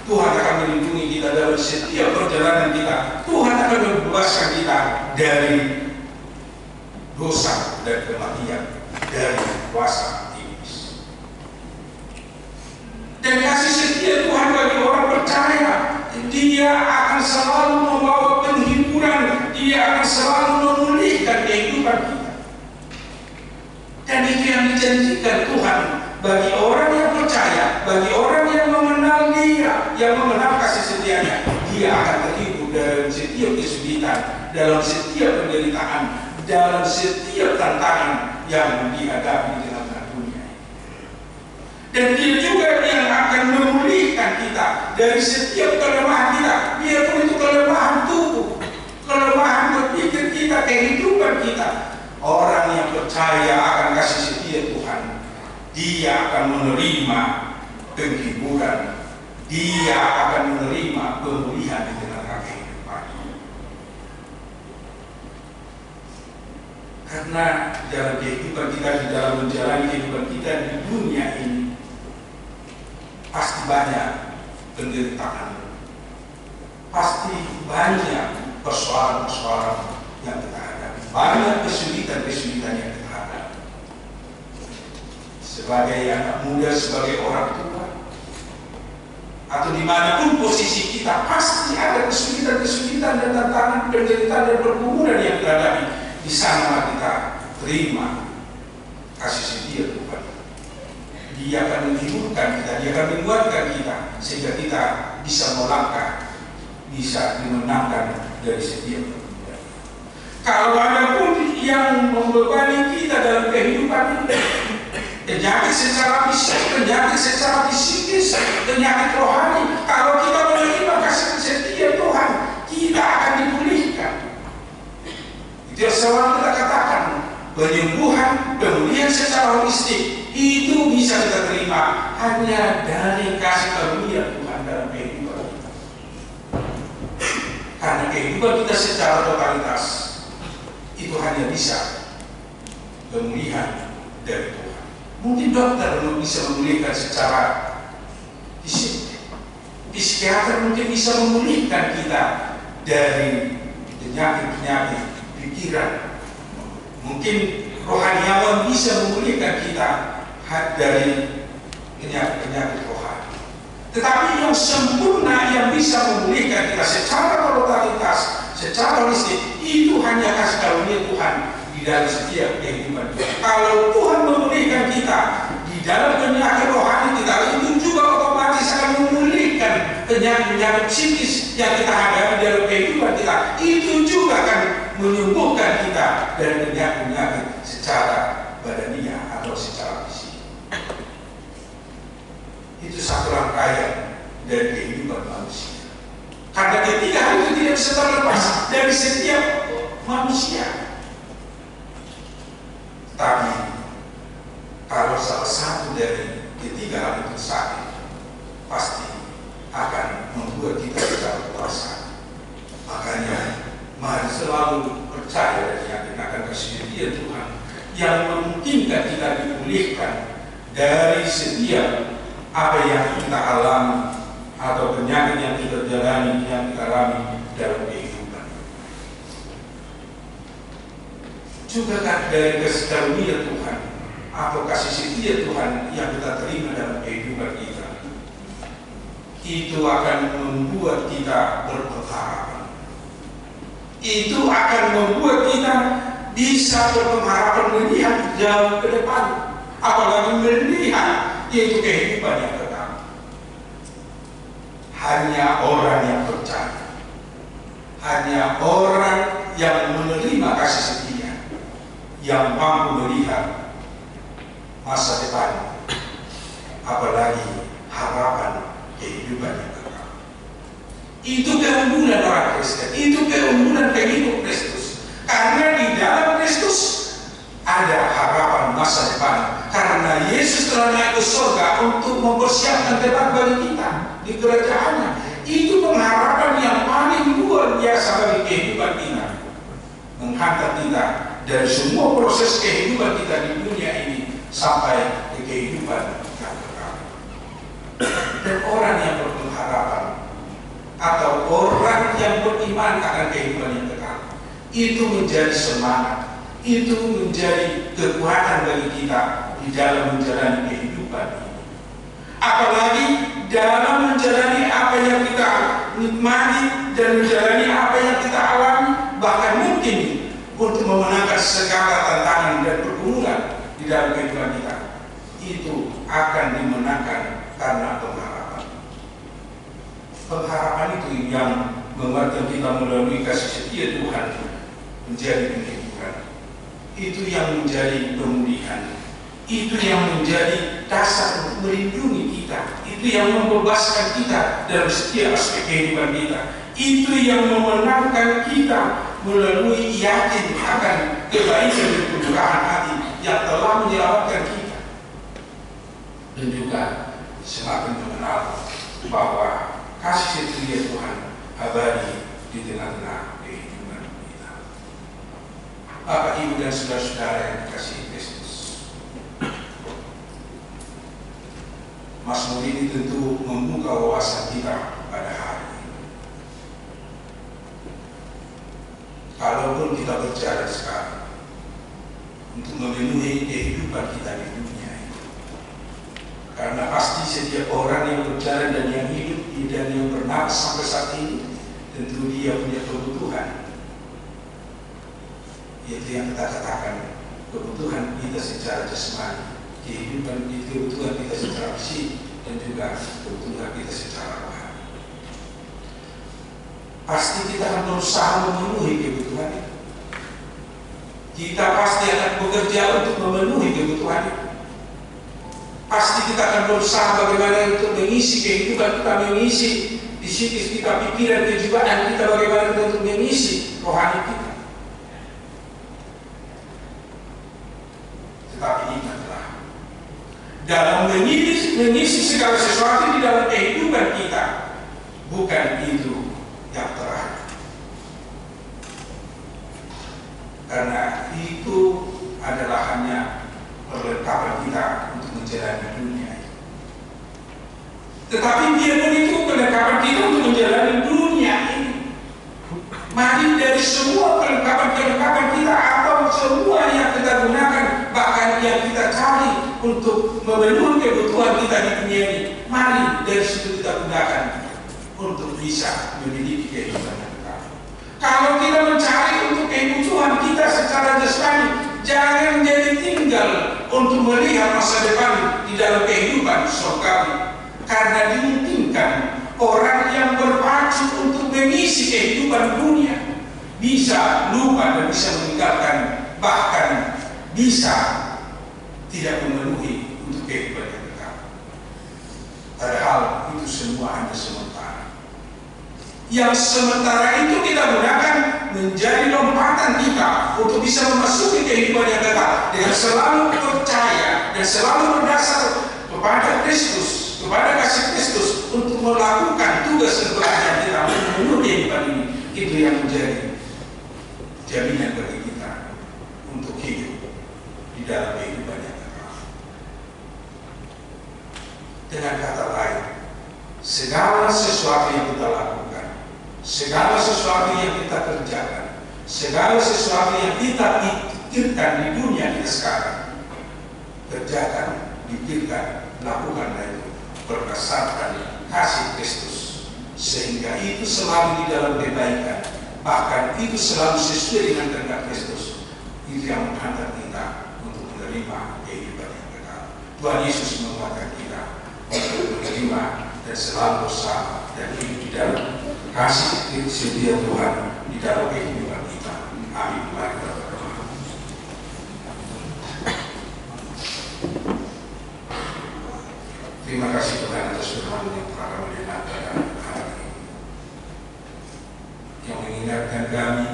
D: Tuhan akan melindungi kita dalam setiap perjalanan kita. Tuhan akan membebaskan kita dari dosa dan kematian, dari kuasa iblis. Dan kasih setia Tuhan bagi orang percaya, Dia akan selalu membawa penghiburan, Dia akan selalu memulihkan kehidupan kita. Dan itu yang dijanjikan Tuhan bagi orang yang percaya, bagi orang yang mengenal Dia, yang mengenal kasih setianya. Dia akan terhibur dalam setiap kesulitan, dalam setiap penderitaan, dalam setiap tantangan yang dihadapi di tengah dunia. Dan Dia juga yang akan memulihkan kita dari setiap kelemahan kita. Dia pun itu kelemahan tubuh, kelemahan berpikir kita, kehidupan kita. Orang yang percaya akan kasih setia Tuhan, dia akan menerima penghiburan, dia akan menerima pemulihan di tengah kehidupan. Karena dalam kehidupan kita, di dalam menjalani kehidupan kita di dunia ini, pasti banyak penderitaan, pasti banyak persoalan-persoalan yang kita hadapi, banyak kesulitan-kesulitan yang kita hadapi. Sebagai anak muda, sebagai orang tua, atau dimanapun posisi kita, pasti ada kesulitan-kesulitan dan tantangan, penderitaan dan pergumulan yang kita hadapi. Di sana kita terima kasih setia Tuhan. Dia akan menghidupkan kita, dia akan menguatkan kita, sehingga kita bisa melangkah, bisa dimenangkan dari setiap pergumulan. Kalau ada pun yang membebani kita dalam kehidupan ini, penyakit secara fisik, penyakit secara psikis, penyakit rohani, kalau kita menerima kasih setia Tuhan, kita akan dipulihkan. Itu yang selalu kita katakan, penyembuhan, pemulihan secara holistik itu bisa kita terima hanya dari kasih karunia Tuhan dalam kehidupan kita. Karena kehidupan kita secara totalitas itu hanya bisa pemulihan dari Tuhan. Mungkin dokter belum bisa memulihkan secara fisik, psikiater mungkin bisa memulihkan kita dari penyakit-penyakit pikiran. Mungkin rohaniawan bisa memulihkan kita dari penyakit-penyakit rohani. Tetapi yang sempurna yang bisa memulihkan kita secara totalitas, secara holistik, itu hanya kasih karunia Tuhan di dalam setiap kehidupan kita. Kalau Tuhan memulihkan kita di dalam penyakit rohani kita, itu juga otomatis akan memulihkan penyakit-penyakit psikis yang kita hadapi dalam kehidupan kita. Itu juga akan menyembuhkan kita dari penyakit-penyakit secara badania atau secara fisik. Itu satu rangkaian dari kehidupan manusia. Karena ketiga hal itu tidak bisa terlepas dari setiap manusia. Tapi kalau salah satu dari ketiga hal itu sakit, pasti akan membuat kita secara terasa. Makanya mari selalu percaya dan yakin akan kasih setia Tuhan yang memungkinkan kita dipulihkan dari setiap apa yang kita alami atau penyakit yang kita jalani, yang kita alami dalam kehidupan. Juga dari kasih karunia Tuhan atau kasih setia Tuhan yang kita terima dalam kehidupan kita, itu akan membuat kita berpengharapan. Itu akan membuat kita bisa berpengharapan melihat jauh ke depan, apalagi melihat yaitu kehidupan yang kekal. Hanya orang yang percaya, hanya orang yang menerima kasih setia yang mampu melihat masa depan, apalagi harapan kehidupan yang kekal. Itu keunggulan orang Kristen, itu keunggulan pengikut Kristus. Karena di dalam Kristus ada harapan masa depan. Karena Yesus telah naik ke surga untuk mempersiapkan tempat bagi kita di kerajaannya. Itu pengharapan yang paling luar biasa bagi kehidupan kita, menghantar kita dari semua proses kehidupan kita di dunia ini sampai ke kehidupan yang kekal. Dan orang yang berpengharapan atau orang yang beriman akan kehidupan yang kekal, itu menjadi semangat, itu menjadi kekuatan bagi kita di dalam menjalani kehidupan ini. Apalagi dalam menjalani apa yang kita nikmati dan menjalani apa yang kita alami, bahkan mungkin untuk memenangkan segala tantangan dan pergumulan di dalam kehidupan kita, itu akan dimenangkan karena pengharapan. Pengharapan itu yang membuat kita melalui kasih setia Tuhan menjadi penghiburan. Itu yang menjadi pemulihan. Itu yang menjadi dasar untuk melindungi kita. Itu yang membebaskan kita dalam setiap aspek kehidupan kita. Itu yang memenangkan kita melalui yakin akan kebaikan dan kemurahan hati yang telah menyelamatkan kita. Dan juga semakin mengenal bahwa kasih setia Tuhan abadi di tengah-tengah kehidupan kita. Bapak, Ibu, dan saudara-saudara yang dikasihi Kristus, Mazmur ini tentu membuka wawasan kita pada hari ini. Kalaupun kita berjalan sekarang untuk memenuhi kehidupan kita di dunia ini, Karena pasti setiap orang yang berjalan dan yang hidup dan yang bernafas sampai saat ini, tentu dia punya kebutuhan. Itu yang kita katakan, kebutuhan kita secara jasmani, kehidupan itu, kebutuhan kita secara fisik, dan juga kebutuhan kita secara rohani. Pasti kita akan berusaha memenuhi kebutuhan itu. Kita pasti akan bekerja untuk memenuhi kebutuhan itu. Pasti kita akan berusaha bagaimana untuk mengisi kehidupan kita, mengisi psikis kita, pikiran, kejiwaan kita, bagaimana kita untuk mengisi rohani kita. Tetapi ingatlah, dalam mengisi segala sesuatu di dalam kehidupan kita, bukan itu yang terakhir. Karena itu adalah hanya perlengkapan kita untuk menjalani dunia ini. Tetapi biarpun itu perlengkapan kita untuk menjalani dunia ini, mari dari semua perlengkapan kita atau semua yang kita gunakan, bahkan yang kita cari untuk memenuhi kebutuhan kita di dunia ini, mari dari situ kita gunakan untuk bisa memiliki kehidupan yang kekal. Kalau kita mencari untuk kebutuhan kita secara jasmani, jangan jadi tinggal untuk melihat masa depan di dalam kehidupan surgawi. Karena dimungkinkan orang yang berpacu untuk mengisi kehidupan dunia bisa lupa dan bisa meninggalkan, bahkan bisa tidak memenuhi untuk kehidupan yang kekal. Padahal itu semua hanya sementara. Yang sementara itu kita gunakan menjadi lompatan kita untuk bisa memasuki kehidupan yang kekal dengan selalu percaya dan selalu berdasar kepada Kristus, kepada kasih Kristus, untuk melakukan tugas dan pekerjaan kita untuk memenuhi kehidupan ini. Itu yang menjadi jaminan bagi kita untuk hidup di dalam kehidupan yang kekal. Dengan kata lain, segala sesuatu yang kita lakukan, segala sesuatu yang kita kerjakan, segala sesuatu yang kita pikirkan di dunia kita sekarang, kerjakan, pikirkan, lakukanlah itu berdasarkan kasih Kristus, sehingga itu selalu di dalam kebaikan, bahkan itu selalu sesuai dengan kehendak Kristus. Itu yang menghantar kita untuk menerima kehidupan yang kekal. Tuhan Yesus menguatkan kita untuk menerima dan selalu bersama dan hidup di dalam kasih setia Tuhan di dalam kehidupan kita. Amin. Mari kita berdoa. Terima kasih Tuhan atas firman yang telah kami dengar pada hari ini, yang mengingatkan kami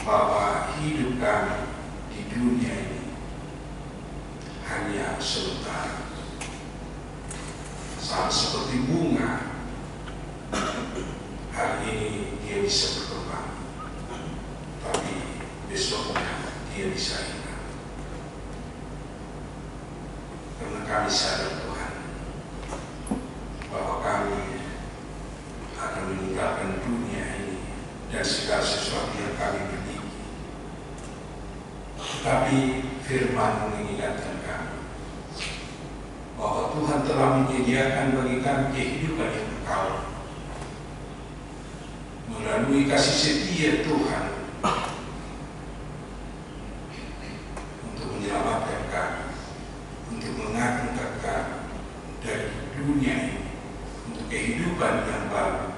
D: bahwa hidup kami di dunia ini hanya sementara. Sama seperti bunga, hari ini dia bisa berkembang, tapi besoknya dia bisa hilang. Karena kami sadar Tuhan bahwa kami akan meninggalkan dunia ini dan segala sesuatu yang kami miliki. Tetapi firman mengingatkan kami bahwa Tuhan telah menyediakan bagi kami kehidupan yang kekal melalui kasih setia Tuhan untuk menyelamatkan kami, untuk mengangkat kami dari dunia ini untuk kehidupan yang baru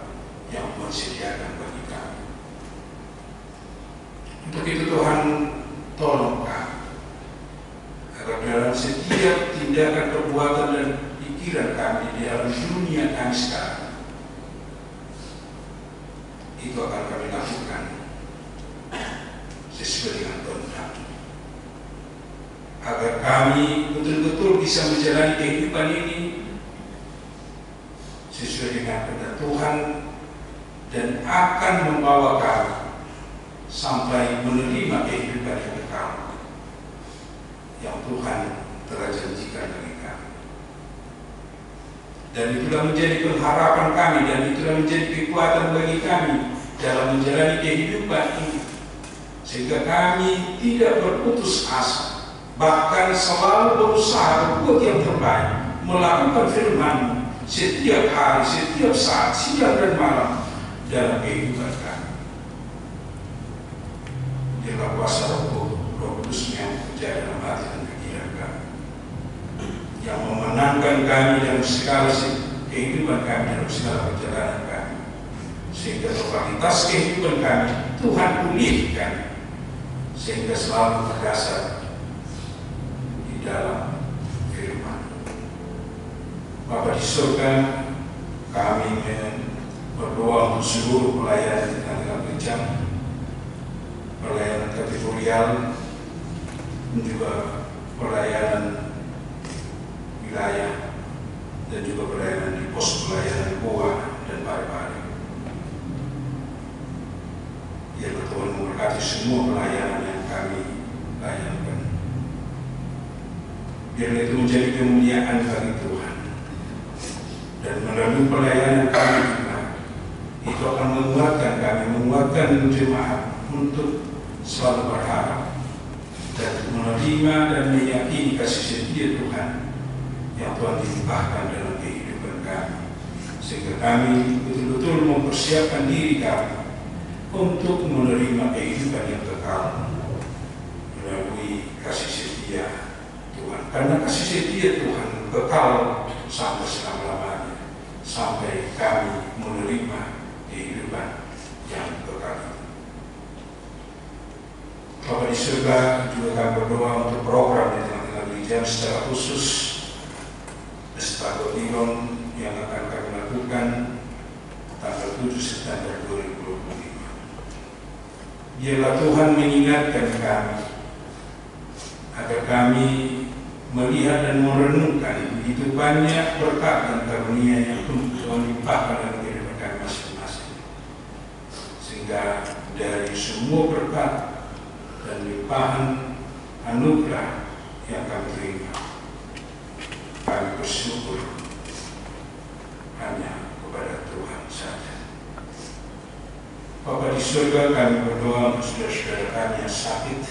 D: yang Tuhan sediakan bagi kami. Untuk itu Tuhan tolong kami agar dalam setiap tindakan, perbuatan dan pikiran kami di dalam dunia kami sekarang, itu akan kami lakukan sesuai dengan kehendak, agar kami betul-betul bisa menjalani kehidupan ini sesuai dengan kehendak Tuhan dan akan membawa kami sampai menerima kehidupan yang kekal yang Tuhan telah janjikan bagi kami. Dan itulah menjadi pengharapan kami, dan itulah menjadi kekuatan bagi kami dalam menjalani kehidupan ini, sehingga kami tidak berputus asa, bahkan selalu berusaha berbuat yang terbaik, melakukan firman setiap hari, setiap saat, siang dan malam dalam kehidupan kami. Biarlah kuasa Roh Kudus yang bekerja dalam hati dan pikiran kami, yang memenangkan kami dalam segala kehidupan kami, dalam segala perjalanan kami, sehingga kualitas kehidupan kami Tuhan pulihkan, sehingga selalu berdasar di dalam firman. Bapa di surga, kami berdoa untuk seluruh pelayanan di tengah-tengah gereja, pelayanan kategorial, dan juga pelayanan wilayah, dan juga pelayanan di pos pelayanan Goa dan Pare-Pare. Ya Tuhan, memberkati semua pelayanan yang kami layankan. Biarlah itu menjadi kemuliaan bagi Tuhan. Dan melalui pelayanan kami juga, itu akan menguatkan kami, menguatkan jemaat untuk selalu berharap dan menerima dan meyakini kasih setia Tuhan yang Tuhan limpahkan dalam kehidupan kami, sehingga kami betul-betul mempersiapkan diri kami untuk menerima kehidupan yang kekal melalui kasih setia Tuhan. Karena kasih setia Tuhan kekal sampai selama-lamanya, sampai kami menerima kehidupan yang kekal. Bapa di surga, juga kami berdoa untuk program di tengah-tengah gereja, secara khusus Estagotiron yang akan kami lakukan tanggal 7 September 2025. Biarlah Tuhan mengingatkan kami agar kami melihat dan merenungkan begitu banyak berkat dan karunia yang Tuhan limpahkan dalam kehidupan kami masing-masing, sehingga dari semua berkat dan limpahan anugerah yang kami terima, kami bersyukur hanya kepada Tuhan saja. Bapa di surga, kami berdoa untuk saudara-saudara kami yang sakit,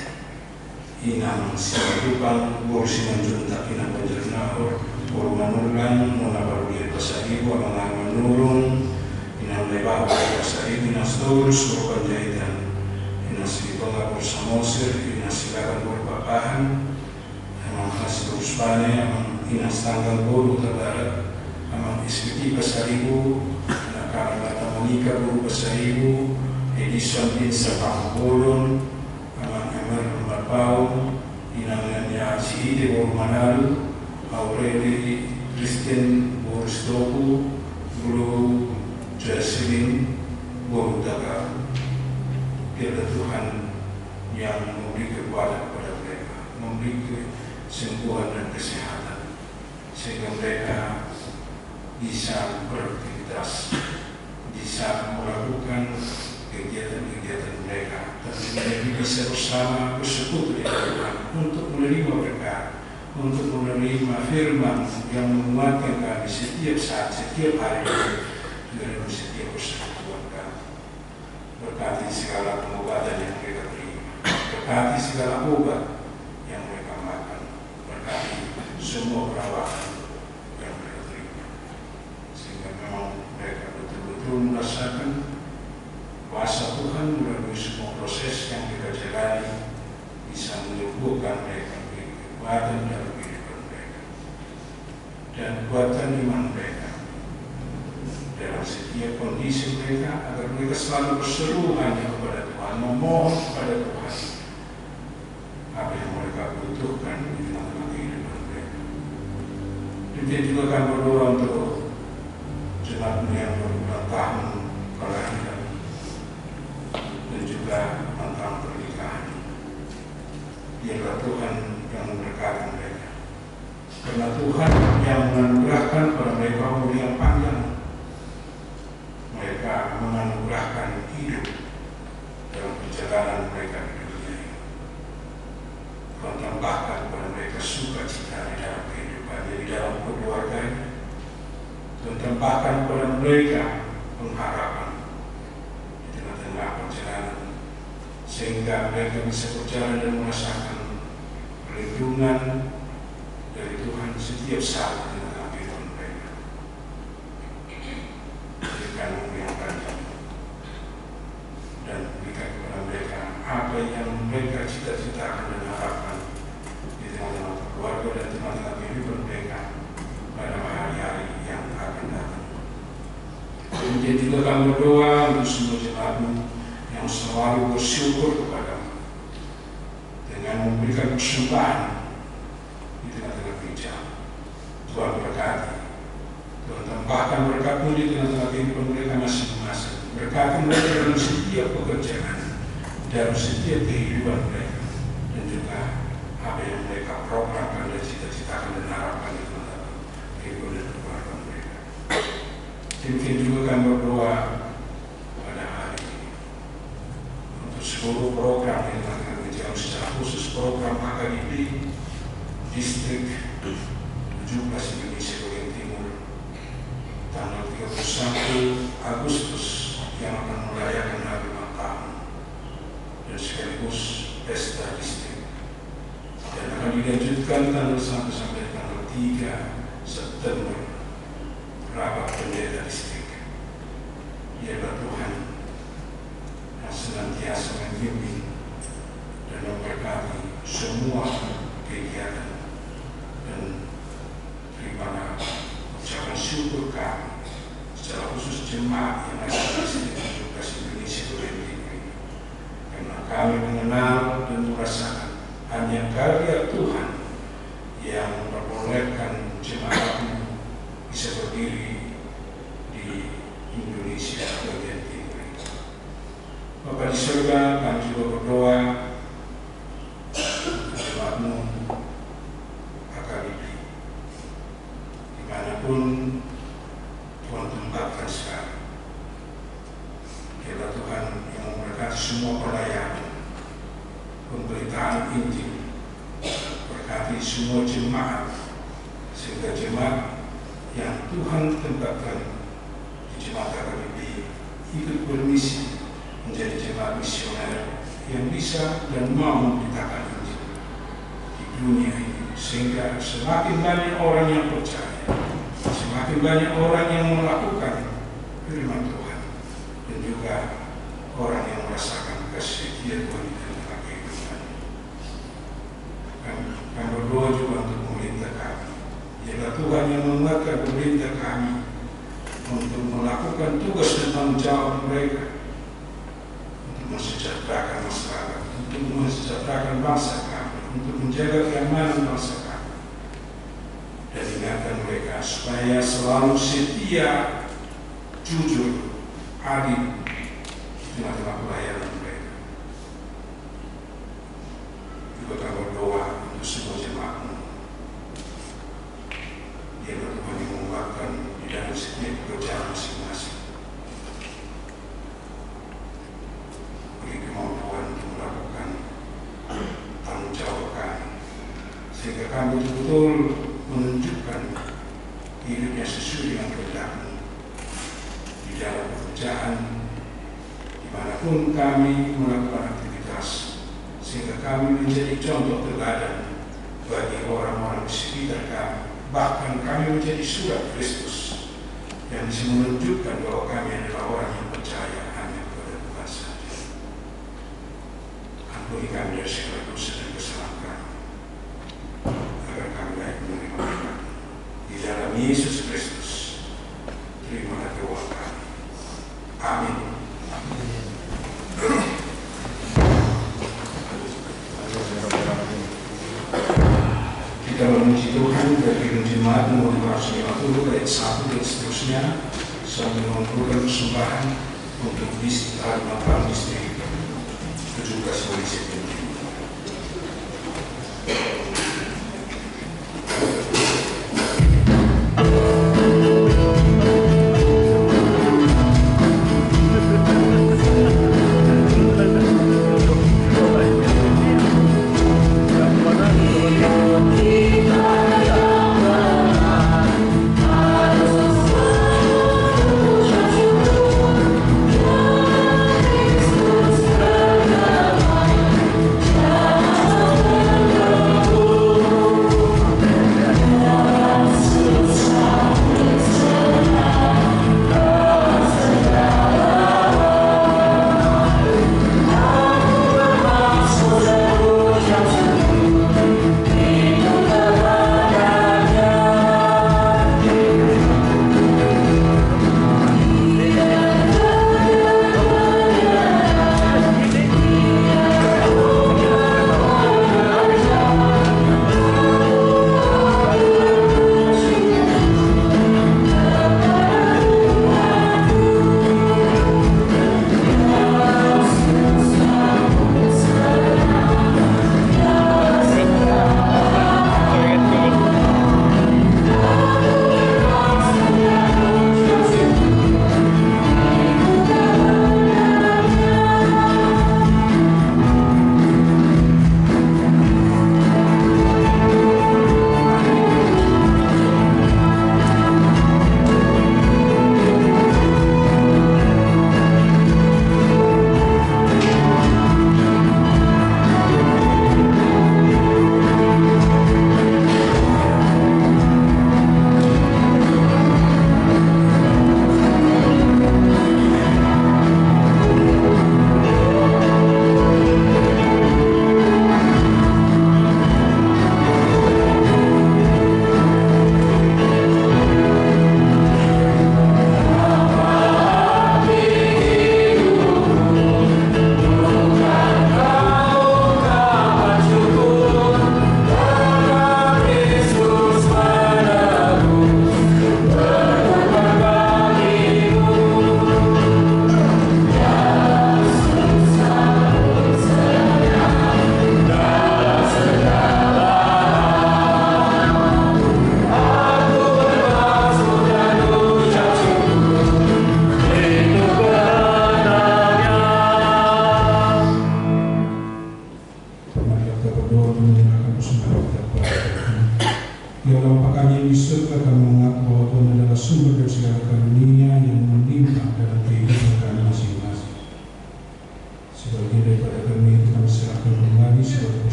D: inang siapkan, ngurusi menjuntak inang penjernahur, guru manulan, menabarulia bahasa ibu, amangan menurun, inang lebar bahasa ibu, inang storus, guru penjahitan, inang silipang bersamosir, inang silakan berpapahan, amang kasih terus pane, amang inang stanggal guru terbarat, amang ispiti bahasa ibu, inang karamata menikah guru bahasa ibu, Edison Insa Pangkulun, amang Emer Mapau, inangnya Sihide Boru Manalu, Aureli Christian Boru Stoku, Guru Jasilin Boru Daga. Biarlah Tuhan yang memberi kekuatan kepada mereka, memberi kesembuhan dan kesehatan, sehingga mereka bisa beraktivitas, bisa melakukan kegiatan-kegiatan mereka, tapi mereka bisa bersama bersekutu di Tuhan untuk menerima berkat, untuk menerima firman yang menguatkan kami setiap saat, setiap hari, dalam setiap persekutuan kami. Berkati segala pengobatan yang mereka terima, berkati segala obat yang mereka makan, berkati semua perawatan yang mereka terima, sehingga memang mereka betul-betul merasakan kuasa Tuhan melalui semua proses yang kita jalani, bisa menyembuhkan mereka, memberi kekuatan dalam kehidupan mereka, dan kuatan iman mereka dalam setiap kondisi mereka, agar mereka selalu berseru hanya kepada Tuhan, memohon kepada Tuhan apa yang mereka butuhkan di tengah-tengah kehidupan mereka. Demikian juga kami berdoa untuk jemaat yang berulang tahun kelahiran dan juga tentang pernikahan. Biarlah Tuhan yang memberkati mereka, karena Tuhan yang menganugerahkan kepada mereka umur yang panjang. Mereka menganugerahkan hidup dalam perjalanan mereka di dunia ini. Tuhan tambahkan kepada mereka sukacita di dalam kehidupannya, di dalam keluarganya. Tuhan tambahkan kepada mereka pengharapan di tengah-tengah perjalanan, sehingga mereka bisa berjalan dan merasakan perlindungan dari Tuhan setiap saat di dalam kehidupan mereka. Berikan umur yang panjang dan berikan kepada mereka apa yang mereka cita-citakan dan harapkan di tengah-tengah keluarga dan tengah-tengah kehidupan mereka pada hari-hari yang akan datang. Kemudian juga kami berdoa untuk semua jemaatmu yang selalu bersyukur kepadamu dengan memberikan persembahan di tengah-tengah gereja. Tuhan berkati, Tuhan tambahkan berkat-Mu di tengah-tengah kehidupan mereka masing-masing. Berkati mereka dalam setiap pekerjaan, dalam setiap kehidupan mereka, dan juga apa yang mereka programkan dan cita-citakan dan harapkan di tengah-tengah kehidupan dan keluarga mereka. Demikian juga kami berdoa pada hari ini untuk seluruh program yang akan berjalan secara khusus program AKIP Distrik 17 Indonesia bagian Timur tanggal 31 Agustus yang akan merayakan hari ulang tahun dan sekaligus pesta distrik, dan akan dilanjutkan tanggal sampai tanggal 3 September rapat pendeta distrik. Biarlah Tuhan yang senantiasa membimbing dan memberkati semua kegiatan, dan terimalah ucapan syukur kami secara khusus jemaat yang ada di distrik 17 Indonesia bagian Timur ini, karena kami mengenal dan merasakan hanya karya Tuhan yang memperbolehkan jemaat bisa berdiri di Indonesia bagian Timur. Bapa di surga, kami juga berdoa untuk jemaat-Mu AKIP dimanapun Tuhan tempatkan sekarang. Biarlah Tuhan yang memberkati semua pelayanan pemberitaan Injil, berkati semua jemaat, sehingga jemaat yang Tuhan tempatkan di jemaat AKIP ikut bermisi menjadi jemaat misioner yang bisa dan mau memberitakan Injil di dunia ini, sehingga semakin banyak orang yang percaya, semakin banyak orang yang melakukan firman Tuhan, dan juga orang yang merasakan kesetiaan Tuhan di dalam kehidupan. Kami berdoa juga untuk pemerintah kami. Biarlah Tuhan yang menguatkan pemerintah kami untuk melakukan tugas dan tanggung jawab mereka untuk mensejahterakan masyarakat, untuk mensejahterakan bangsa kami, untuk menjaga keamanan bangsa kami, dan ingatkan mereka supaya selalu setia, jujur, adil di tengah-tengah pelayanan mereka. Juga kami berdoa untuk semua jemaat-Mu. Biarlah Tuhan yang menguatkan di dalam setiap pekerjaan masing-masing. Beri kemampuan untuk melakukan tanggung jawab kami, sehingga kami betul-betul menunjukkan hidupnya sesuai dengan kehendak-Mu di dalam pekerjaan, dimanapun kami melakukan aktivitas, sehingga kami menjadi contoh teladan bagi orang-orang di sekitar kami. Bahkan kami menjadi surat Kristus yang bisa menunjukkan bahwa kami adalah orang yang percaya hanya kepada Tuhan saja. Ampuni kami dari segala dosa dan kesalahan kami, agar kami dapat menerima berkat di dalam Yesus Kristus. Terimalah doa kami. Amin. Kita memuji Tuhan dari jemaat nomor 250 ayat 1 dan seterusnya, sambil mengumpulkan persembahan untuk hari ulang tahun distrik 17 Indonesia Timur.
B: Oh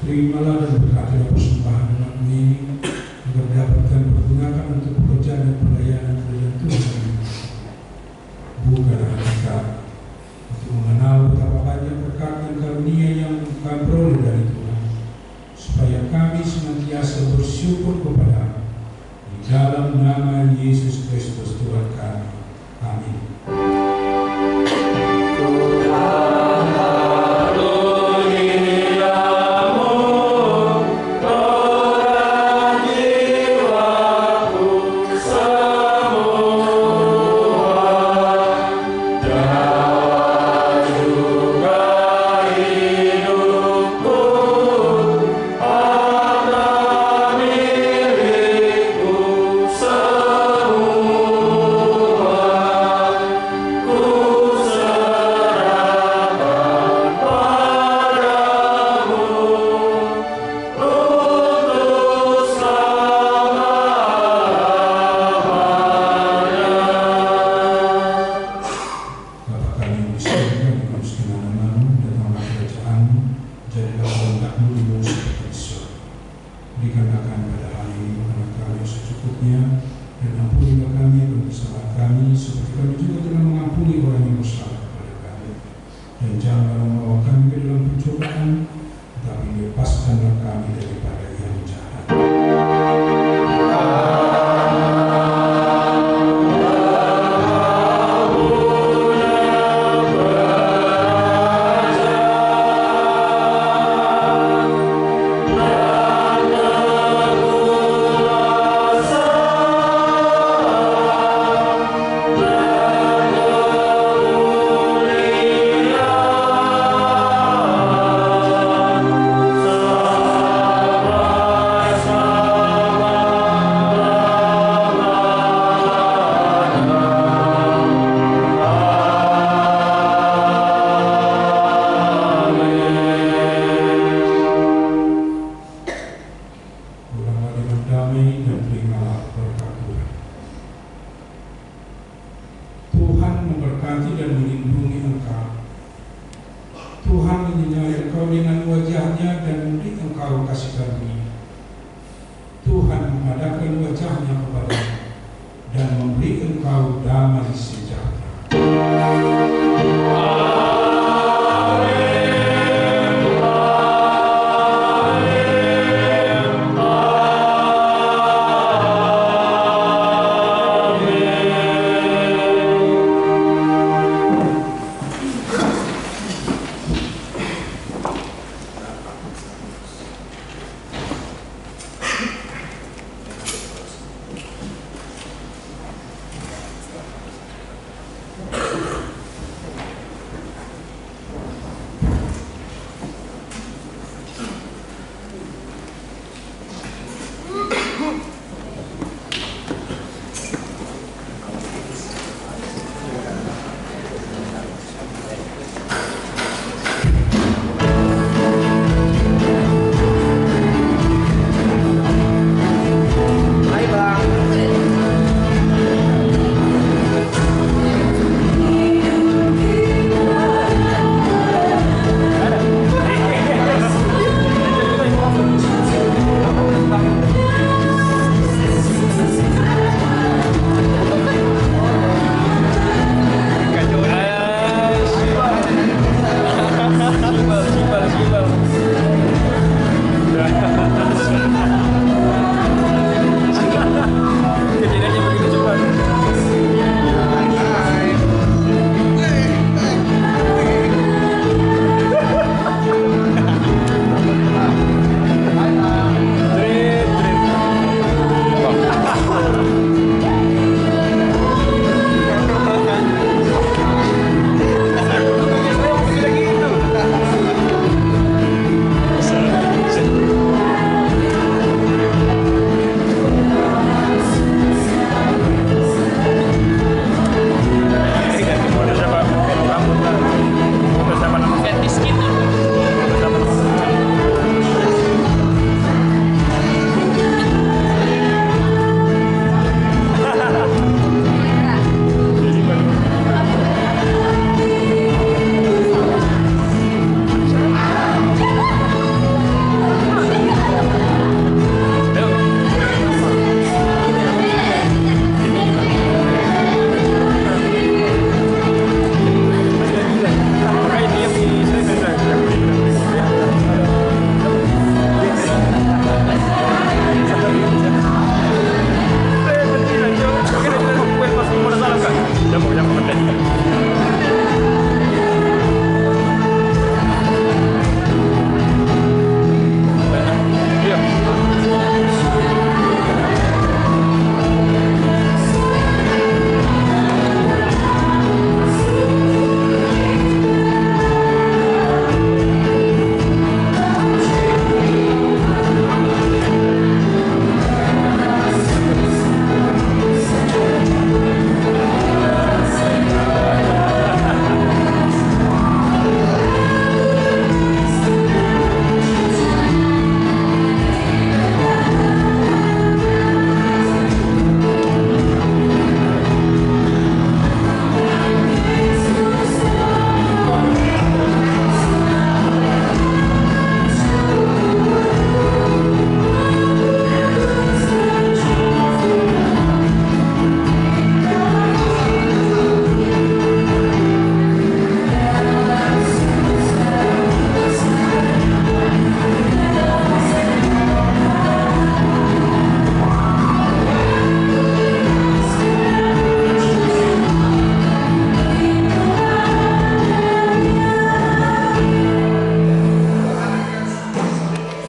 E: terimalah dan berkatilah persembahan anakmu ini agar dapat kami pergunakan untuk pekerjaan dan pelayanan kerajaan Tuhan. Bukalah kita untuk mengenal betapa banyak berkat dan karunia yang kami peroleh dari Tuhan, supaya kami senantiasa bersyukur kepada di dalam nama Yesus Kristus Tuhan kami. Amin.
C: Tuhan memberi engkau damai sejahtera.